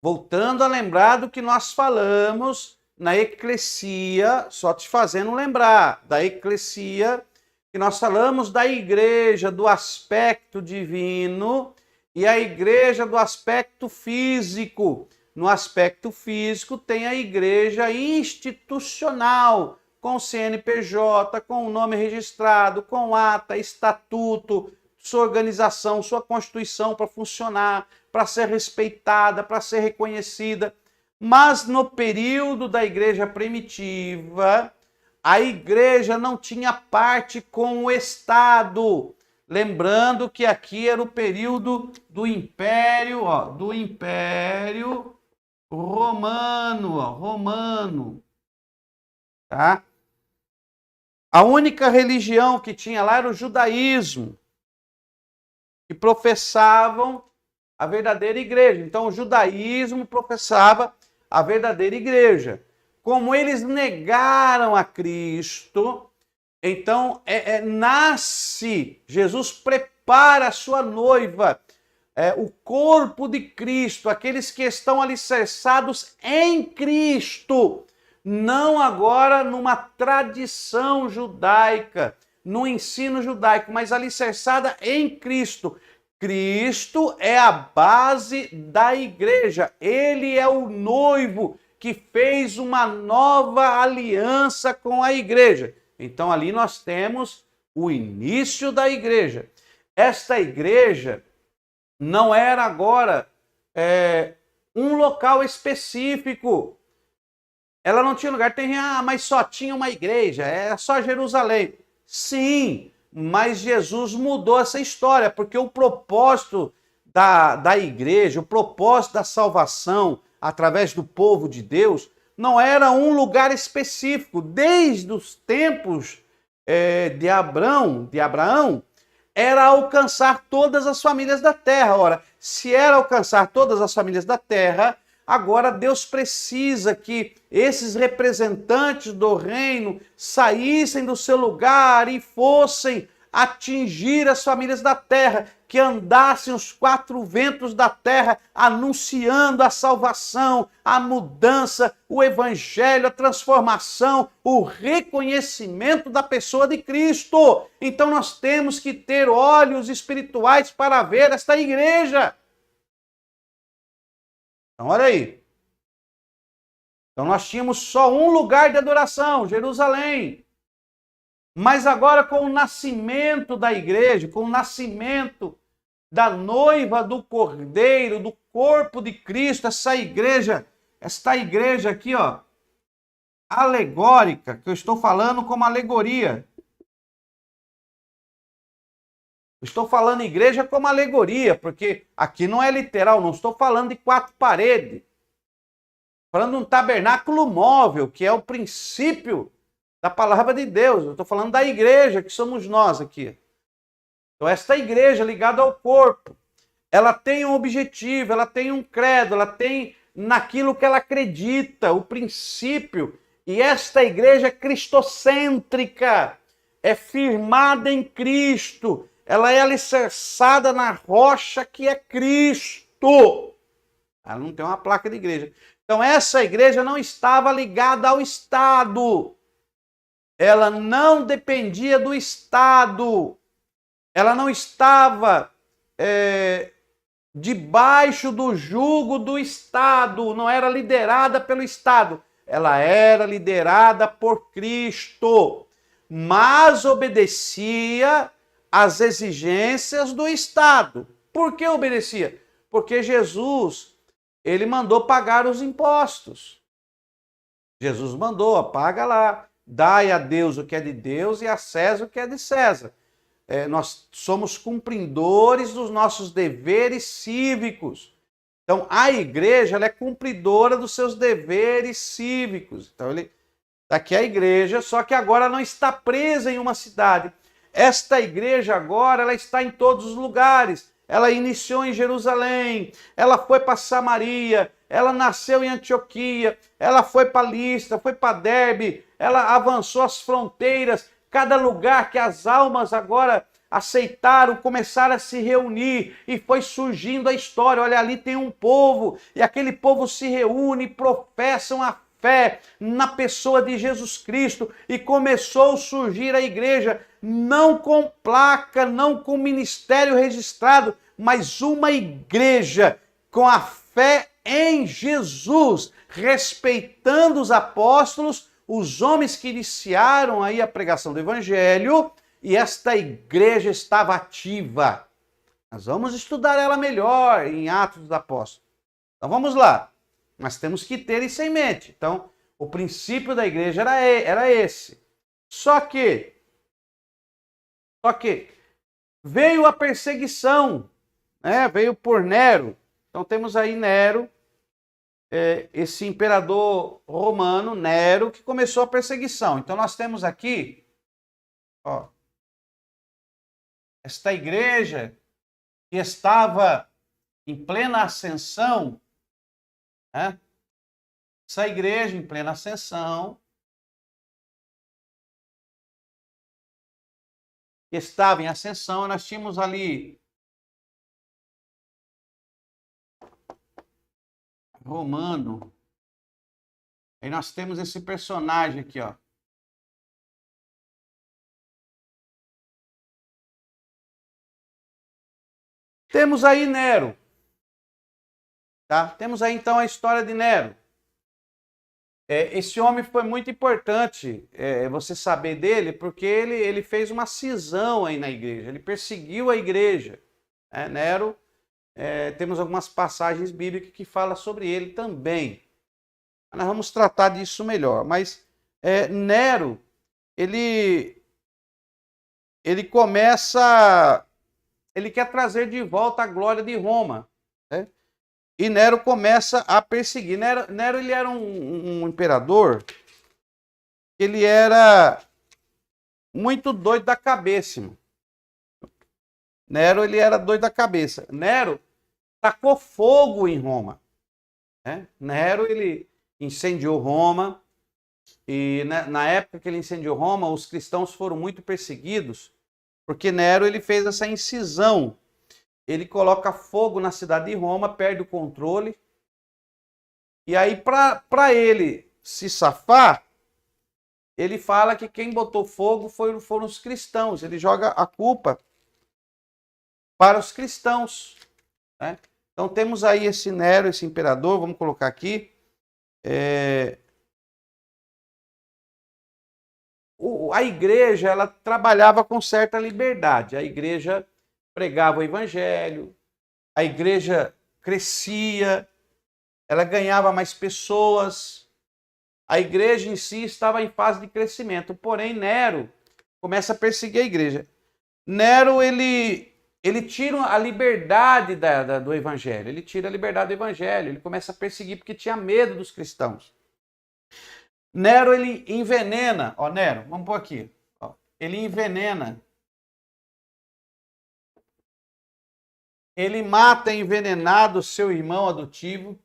Voltando a lembrar do que nós falamos na eclesia, só te fazendo lembrar da eclesia, que nós falamos da igreja do aspecto divino e a igreja do aspecto físico. No aspecto físico tem a igreja institucional, com CNPJ, com o nome registrado, com ata, estatuto, sua organização, sua constituição para funcionar, para ser respeitada, para ser reconhecida. Mas no período da igreja primitiva, a igreja não tinha parte com o Estado. Lembrando que aqui era o período do Império, do Império Romano, tá? A única religião que tinha lá era o judaísmo, que professavam a verdadeira igreja. Então o judaísmo professava a verdadeira igreja. Como eles negaram a Cristo, então nasce, Jesus prepara a sua noiva, o corpo de Cristo, aqueles que estão alicerçados em Cristo, não agora numa tradição judaica, no ensino judaico, mas alicerçada em Cristo. Cristo é a base da igreja, ele é o noivo que fez uma nova aliança com a igreja. Então ali nós temos o início da igreja. Esta igreja não era agora um local específico. Ela não tinha lugar, mas só tinha uma igreja, é só Jerusalém. Sim, mas Jesus mudou essa história, porque o propósito da igreja, o propósito da salvação através do povo de Deus, não era um lugar específico. Desde os tempos de Abraão, era alcançar todas as famílias da terra. Ora, se era alcançar todas as famílias da terra, agora Deus precisa que esses representantes do reino saíssem do seu lugar e fossem atingir as famílias da terra, que andassem os quatro ventos da terra, anunciando a salvação, a mudança, o evangelho, a transformação, o reconhecimento da pessoa de Cristo. Então nós temos que ter olhos espirituais para ver esta igreja. Então olha aí. Então nós tínhamos só um lugar de adoração, Jerusalém. Mas agora, com o nascimento da igreja, com o nascimento da noiva do Cordeiro, do corpo de Cristo, esta igreja aqui, ó, alegórica, que eu estou falando como alegoria. Estou falando igreja como alegoria, porque aqui não é literal, não estou falando de quatro paredes. Estou falando de um tabernáculo móvel, que é o princípio da palavra de Deus. Eu estou falando da igreja, que somos nós aqui. Então, esta igreja ligada ao corpo, ela tem um objetivo, ela tem um credo, ela tem naquilo que ela acredita, o princípio. E esta igreja é cristocêntrica, é firmada em Cristo, ela é alicerçada na rocha que é Cristo. Ela não tem uma placa de igreja. Então, essa igreja não estava ligada ao Estado. Ela não dependia do Estado. Ela não estava debaixo do jugo do Estado. Não era liderada pelo Estado. Ela era liderada por Cristo. Mas obedecia às exigências do Estado. Por que obedecia? Porque Jesus, ele mandou pagar os impostos. Jesus mandou, paga lá. Dai a Deus o que é de Deus e a César o que é de César. Nós somos cumpridores dos nossos deveres cívicos. Então, a igreja ela é cumpridora dos seus deveres cívicos. Então, está aqui a igreja, só que agora não está presa em uma cidade. Esta igreja agora ela está em todos os lugares. Ela iniciou em Jerusalém, ela foi para Samaria, ela nasceu em Antioquia, ela foi para Listra, foi para Derbe, ela avançou as fronteiras, cada lugar que as almas agora aceitaram, começaram a se reunir e foi surgindo a história. Olha, ali tem um povo e aquele povo se reúne, professam a fé na pessoa de Jesus Cristo e começou a surgir a igreja, não com placa, não com ministério registrado, mas uma igreja com a fé em Jesus, respeitando os apóstolos, os homens que iniciaram aí a pregação do evangelho, e esta igreja estava ativa. Nós vamos estudar ela melhor em Atos dos Apóstolos. Então vamos lá. Mas temos que ter isso em mente. Então, o princípio da igreja era esse. Só que veio a perseguição, né? Veio por Nero. Então temos aí Nero, esse imperador romano, Nero, que começou a perseguição. Então nós temos aqui, ó, esta igreja que estava em plena ascensão, né? Essa igreja em plena ascensão, que estava em ascensão, nós tínhamos ali Romano. Aí nós temos esse personagem aqui, ó. Temos aí Nero. Tá? Temos aí então a história de Nero. Esse homem foi muito importante você saber dele, porque ele fez uma cisão aí na igreja, ele perseguiu a igreja. Nero, temos algumas passagens bíblicas que falam sobre ele também. Nós vamos tratar disso melhor, mas Nero, ele começa, ele quer trazer de volta a glória de Roma, né? E Nero começa a perseguir. Nero ele era um imperador, ele era muito doido da cabeça, irmão. Nero ele era doido da cabeça. Nero tacou fogo em Roma. Né? Nero ele incendiou Roma. E na época que ele incendiou Roma, os cristãos foram muito perseguidos, porque Nero ele fez essa incisão. Ele coloca fogo na cidade de Roma, perde o controle. E aí, para ele se safar, ele fala que quem botou fogo foram os cristãos. Ele joga a culpa para os cristãos. Né? Então temos aí esse Nero, esse imperador, vamos colocar aqui. A igreja ela trabalhava com certa liberdade. A igreja pregava o evangelho, a igreja crescia, ela ganhava mais pessoas. A igreja em si estava em fase de crescimento. Porém, Nero começa a perseguir a igreja. Nero ele tira a liberdade do evangelho. Ele tira a liberdade do evangelho. Ele começa a perseguir porque tinha medo dos cristãos. Nero ele envenena, ó, Nero, vamos pôr aqui, ó, ele envenena, ele mata envenenado seu irmão adotivo,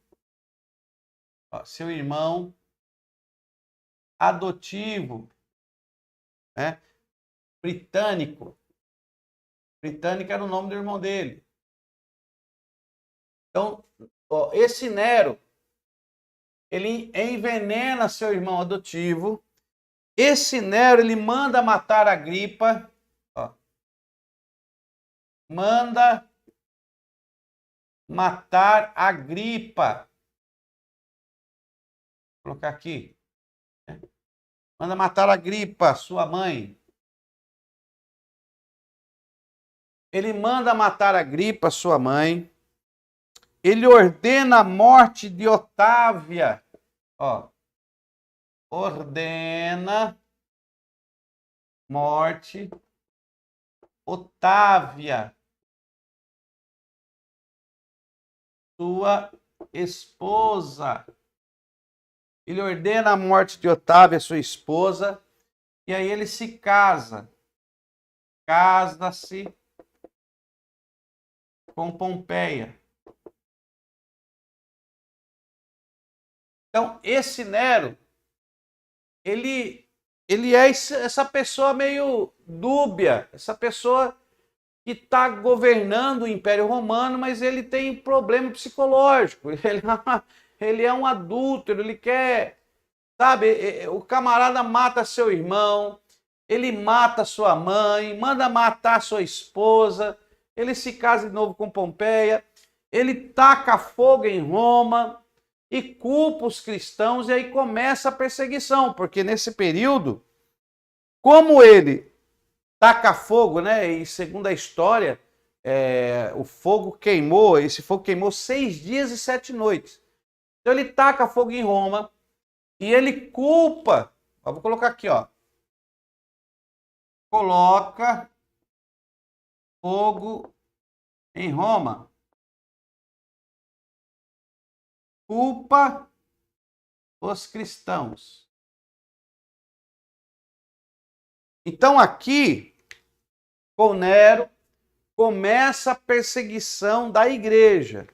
ó, seu irmão adotivo, né? Britânico era o nome do irmão dele. Então, ó, esse Nero ele envenena seu irmão adotivo. Esse Nero, ele manda matar Agripa. Ó. Manda matar Agripa. Vou colocar aqui. Manda matar Agripa, sua mãe. Ele manda matar Agripa, sua mãe. Ele ordena a morte de Otávia. Ó, ordena morte Otávia, sua esposa. Ele ordena a morte de Otávia, sua esposa, e aí ele se casa. Casa-se com Pompeia. Então, esse Nero, ele é essa pessoa meio dúbia, essa pessoa que está governando o Império Romano, mas ele tem problema psicológico, ele é um adúltero, ele quer, sabe, o camarada mata seu irmão, ele mata sua mãe, manda matar sua esposa, ele se casa de novo com Pompeia, ele taca fogo em Roma, e culpa os cristãos, e aí começa a perseguição, porque nesse período, como ele taca fogo, né? E segundo a história, o fogo queimou, esse fogo queimou 6 dias e 7 noites. Então ele taca fogo em Roma, e ele culpa, vou colocar aqui, ó. Coloca fogo em Roma. Culpa os cristãos. Então aqui, com Nero, começa a perseguição da igreja.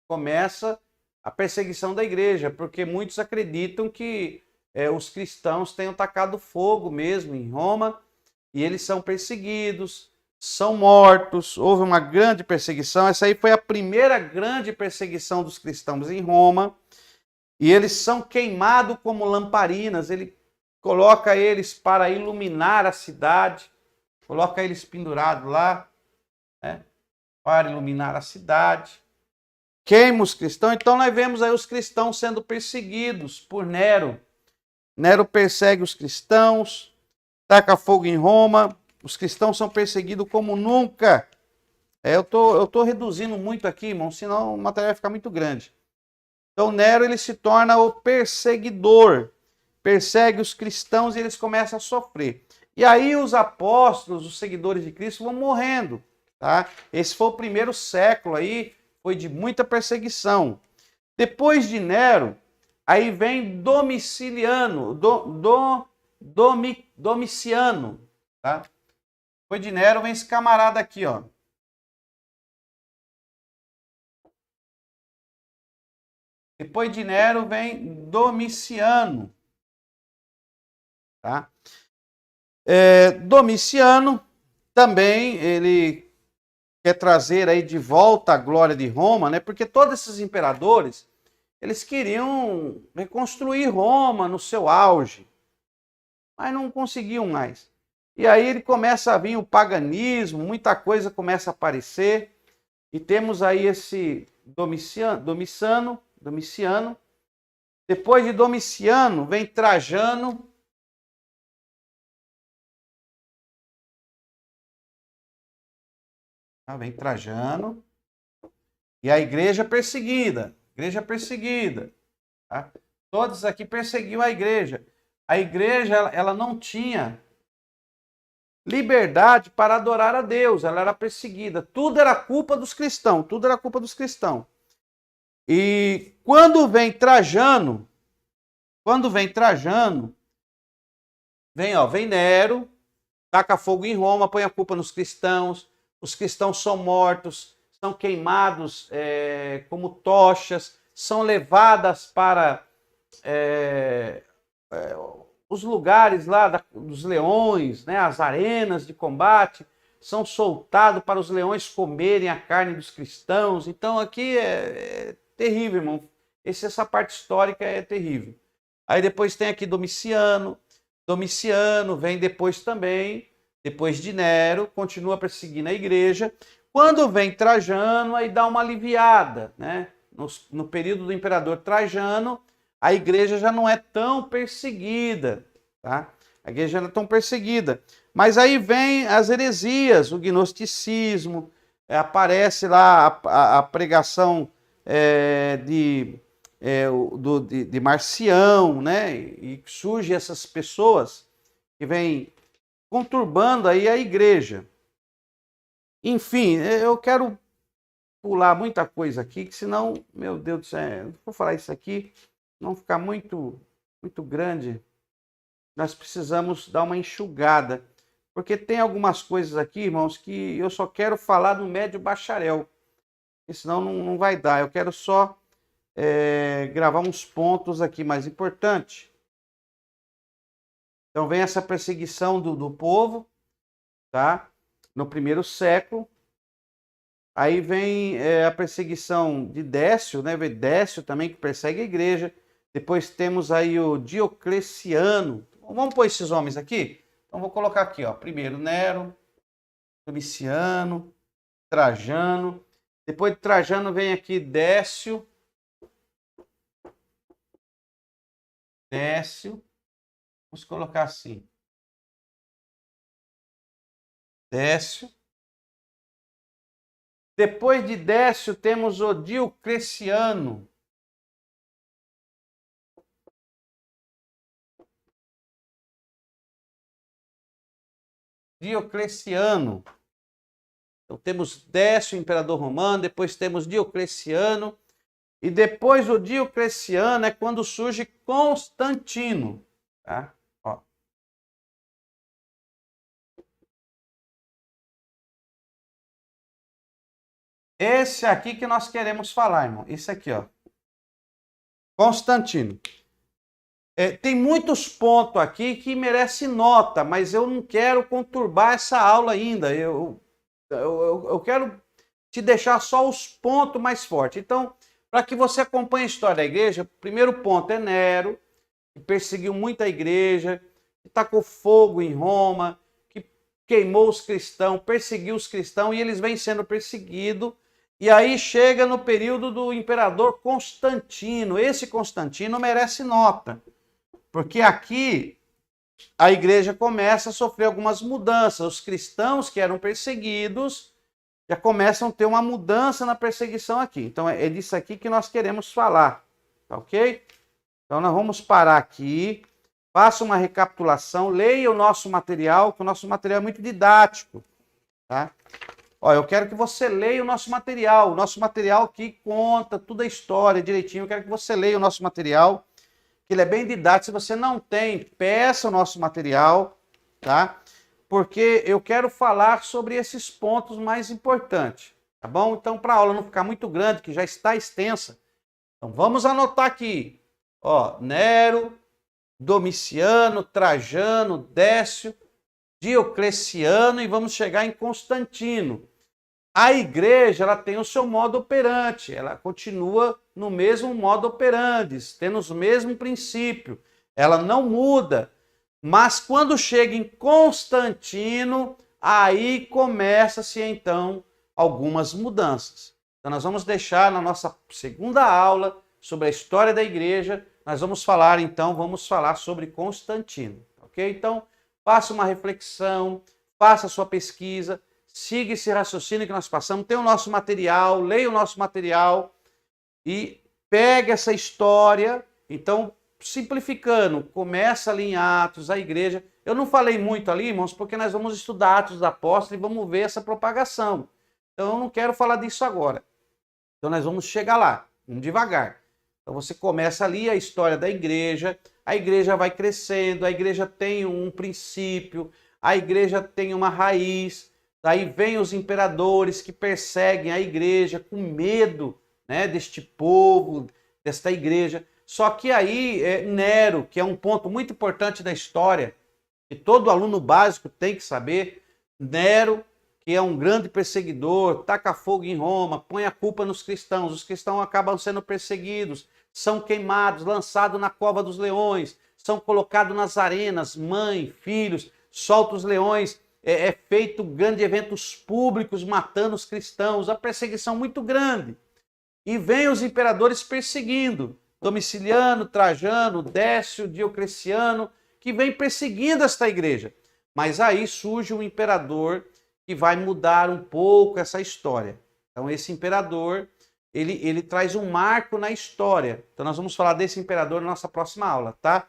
Começa a perseguição da igreja, porque muitos acreditam que os cristãos tenham tacado fogo mesmo em Roma, e eles são perseguidos, são mortos, houve uma grande perseguição. Essa aí foi a primeira grande perseguição dos cristãos em Roma, e eles são queimados como lamparinas. Ele coloca eles para iluminar a cidade, coloca eles pendurados lá, né, para iluminar a cidade, queima os cristãos. Então nós vemos aí os cristãos sendo perseguidos por Nero. Nero persegue os cristãos, taca fogo em Roma. Os cristãos são perseguidos como nunca. Eu tô reduzindo muito aqui, irmão, senão o material vai ficar muito grande. Então Nero ele se torna o perseguidor. Persegue os cristãos e eles começam a sofrer. E aí os apóstolos, os seguidores de Cristo vão morrendo. Tá? Esse foi o primeiro século aí, foi de muita perseguição. Depois de Nero, aí vem Domiciano, tá? Depois de Nero vem esse camarada aqui, ó. Depois de Nero vem Domiciano, tá? Domiciano também, ele quer trazer aí de volta a glória de Roma, né? Porque todos esses imperadores, eles queriam reconstruir Roma no seu auge, mas não conseguiam mais. E aí ele começa a vir o paganismo, muita coisa começa a aparecer, e temos aí esse Domiciano. Depois de Domiciano vem Trajano. Vem Trajano. E a igreja perseguida. Tá? Todos aqui perseguiam a igreja. A igreja, ela não tinha liberdade para adorar a Deus. Ela era perseguida. Tudo era culpa dos cristãos. E quando vem Trajano, vem Nero, taca fogo em Roma, põe a culpa nos cristãos, os cristãos são mortos, são queimados como tochas, são levadas para os lugares lá dos leões, né, as arenas de combate, são soltados para os leões comerem a carne dos cristãos. Então aqui é terrível, irmão. Essa parte histórica é terrível. Aí depois tem aqui Domiciano. Domiciano vem depois também, depois de Nero, continua perseguindo a igreja. Quando vem Trajano, aí dá uma aliviada, né? No período do imperador Trajano, a igreja já não é tão perseguida, tá? A igreja não é tão perseguida. Mas aí vem as heresias, o gnosticismo, aparece lá a pregação de Marcião, né? E surge essas pessoas que vêm conturbando aí a igreja. Enfim, eu quero pular muita coisa aqui, que senão, meu Deus do céu, não vou falar isso aqui, não ficar muito grande. Nós precisamos dar uma enxugada, porque tem algumas coisas aqui, irmãos, que eu só quero falar no médio bacharel, porque senão não vai dar. Eu quero só gravar uns pontos aqui mais importantes. Então vem essa perseguição do povo, tá? No primeiro século. Aí vem a perseguição de Décio, né? Décio também que persegue a igreja. Depois temos aí o Diocleciano. Vamos pôr esses homens aqui? Então vou colocar aqui, ó. Primeiro Nero, Domiciano, Trajano. Depois de Trajano vem aqui Décio. Vamos colocar assim. Décio. Depois de Décio temos o Diocleciano. Então temos Décio, imperador romano, depois temos Diocleciano, e depois do Diocleciano é quando surge Constantino, tá? Ó. Esse aqui que nós queremos falar, irmão. Esse aqui, ó. Constantino. Tem muitos pontos aqui que merecem nota, mas eu não quero conturbar essa aula ainda. Eu quero te deixar só os pontos mais fortes. Então, para que você acompanhe a história da igreja, o primeiro ponto é Nero, que perseguiu muita igreja, que tacou fogo em Roma, que queimou os cristãos, perseguiu os cristãos, e eles vêm sendo perseguidos. E aí chega no período do imperador Constantino. Esse Constantino merece nota, porque aqui a igreja começa a sofrer algumas mudanças. Os cristãos que eram perseguidos já começam a ter uma mudança na perseguição aqui. Então é disso aqui que nós queremos falar, tá ok? Então nós vamos parar aqui, faça uma recapitulação, leia o nosso material, que o nosso material é muito didático, tá? Ó, eu quero que você leia o nosso material que conta toda a história direitinho. Eu quero que você leia o nosso material, que ele é bem didático. Se você não tem, peça o nosso material, tá? Porque eu quero falar sobre esses pontos mais importantes, tá bom? Então, para a aula não ficar muito grande, que já está extensa, então vamos anotar aqui, ó, Nero, Domiciano, Trajano, Décio, Diocleciano e vamos chegar em Constantino. A igreja, ela tem o seu modo operante, ela continua no mesmo modo operandi, tendo os mesmos princípios, ela não muda. Mas quando chega em Constantino, aí começa-se então algumas mudanças. Então nós vamos deixar na nossa segunda aula sobre a história da igreja, nós vamos falar então, sobre Constantino, ok? Então faça uma reflexão, faça a sua pesquisa, siga esse raciocínio que nós passamos, tem o nosso material, leia o nosso material e pegue essa história. Então, simplificando, começa ali em Atos, a igreja. Eu não falei muito ali, irmãos, porque nós vamos estudar Atos dos Apóstolos e vamos ver essa propagação. Então, eu não quero falar disso agora. Então, nós vamos chegar lá, vamos devagar. Então, você começa ali a história da igreja, a igreja vai crescendo, a igreja tem um princípio, a igreja tem uma raiz. Daí vem os imperadores que perseguem a igreja com medo, né, deste povo, desta igreja. Só que aí Nero, que é um ponto muito importante da história, que todo aluno básico tem que saber, Nero, que é um grande perseguidor, taca fogo em Roma, põe a culpa nos cristãos, os cristãos acabam sendo perseguidos, são queimados, lançados na cova dos leões, são colocados nas arenas, mãe, filhos, solta os leões, é feito grandes eventos públicos matando os cristãos, a perseguição muito grande. E vem os imperadores perseguindo, Domiciliano, Trajano, Décio, Diocleciano, que vem perseguindo esta igreja. Mas aí surge um imperador que vai mudar um pouco essa história. Então esse imperador, ele traz um marco na história. Então nós vamos falar desse imperador na nossa próxima aula, tá?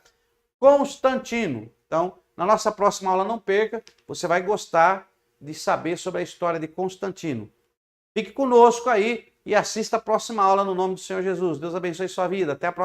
Constantino. Então, na nossa próxima aula, não perca, você vai gostar de saber sobre a história de Constantino. Fique conosco aí e assista a próxima aula no nome do Senhor Jesus. Deus abençoe sua vida. Até a próxima.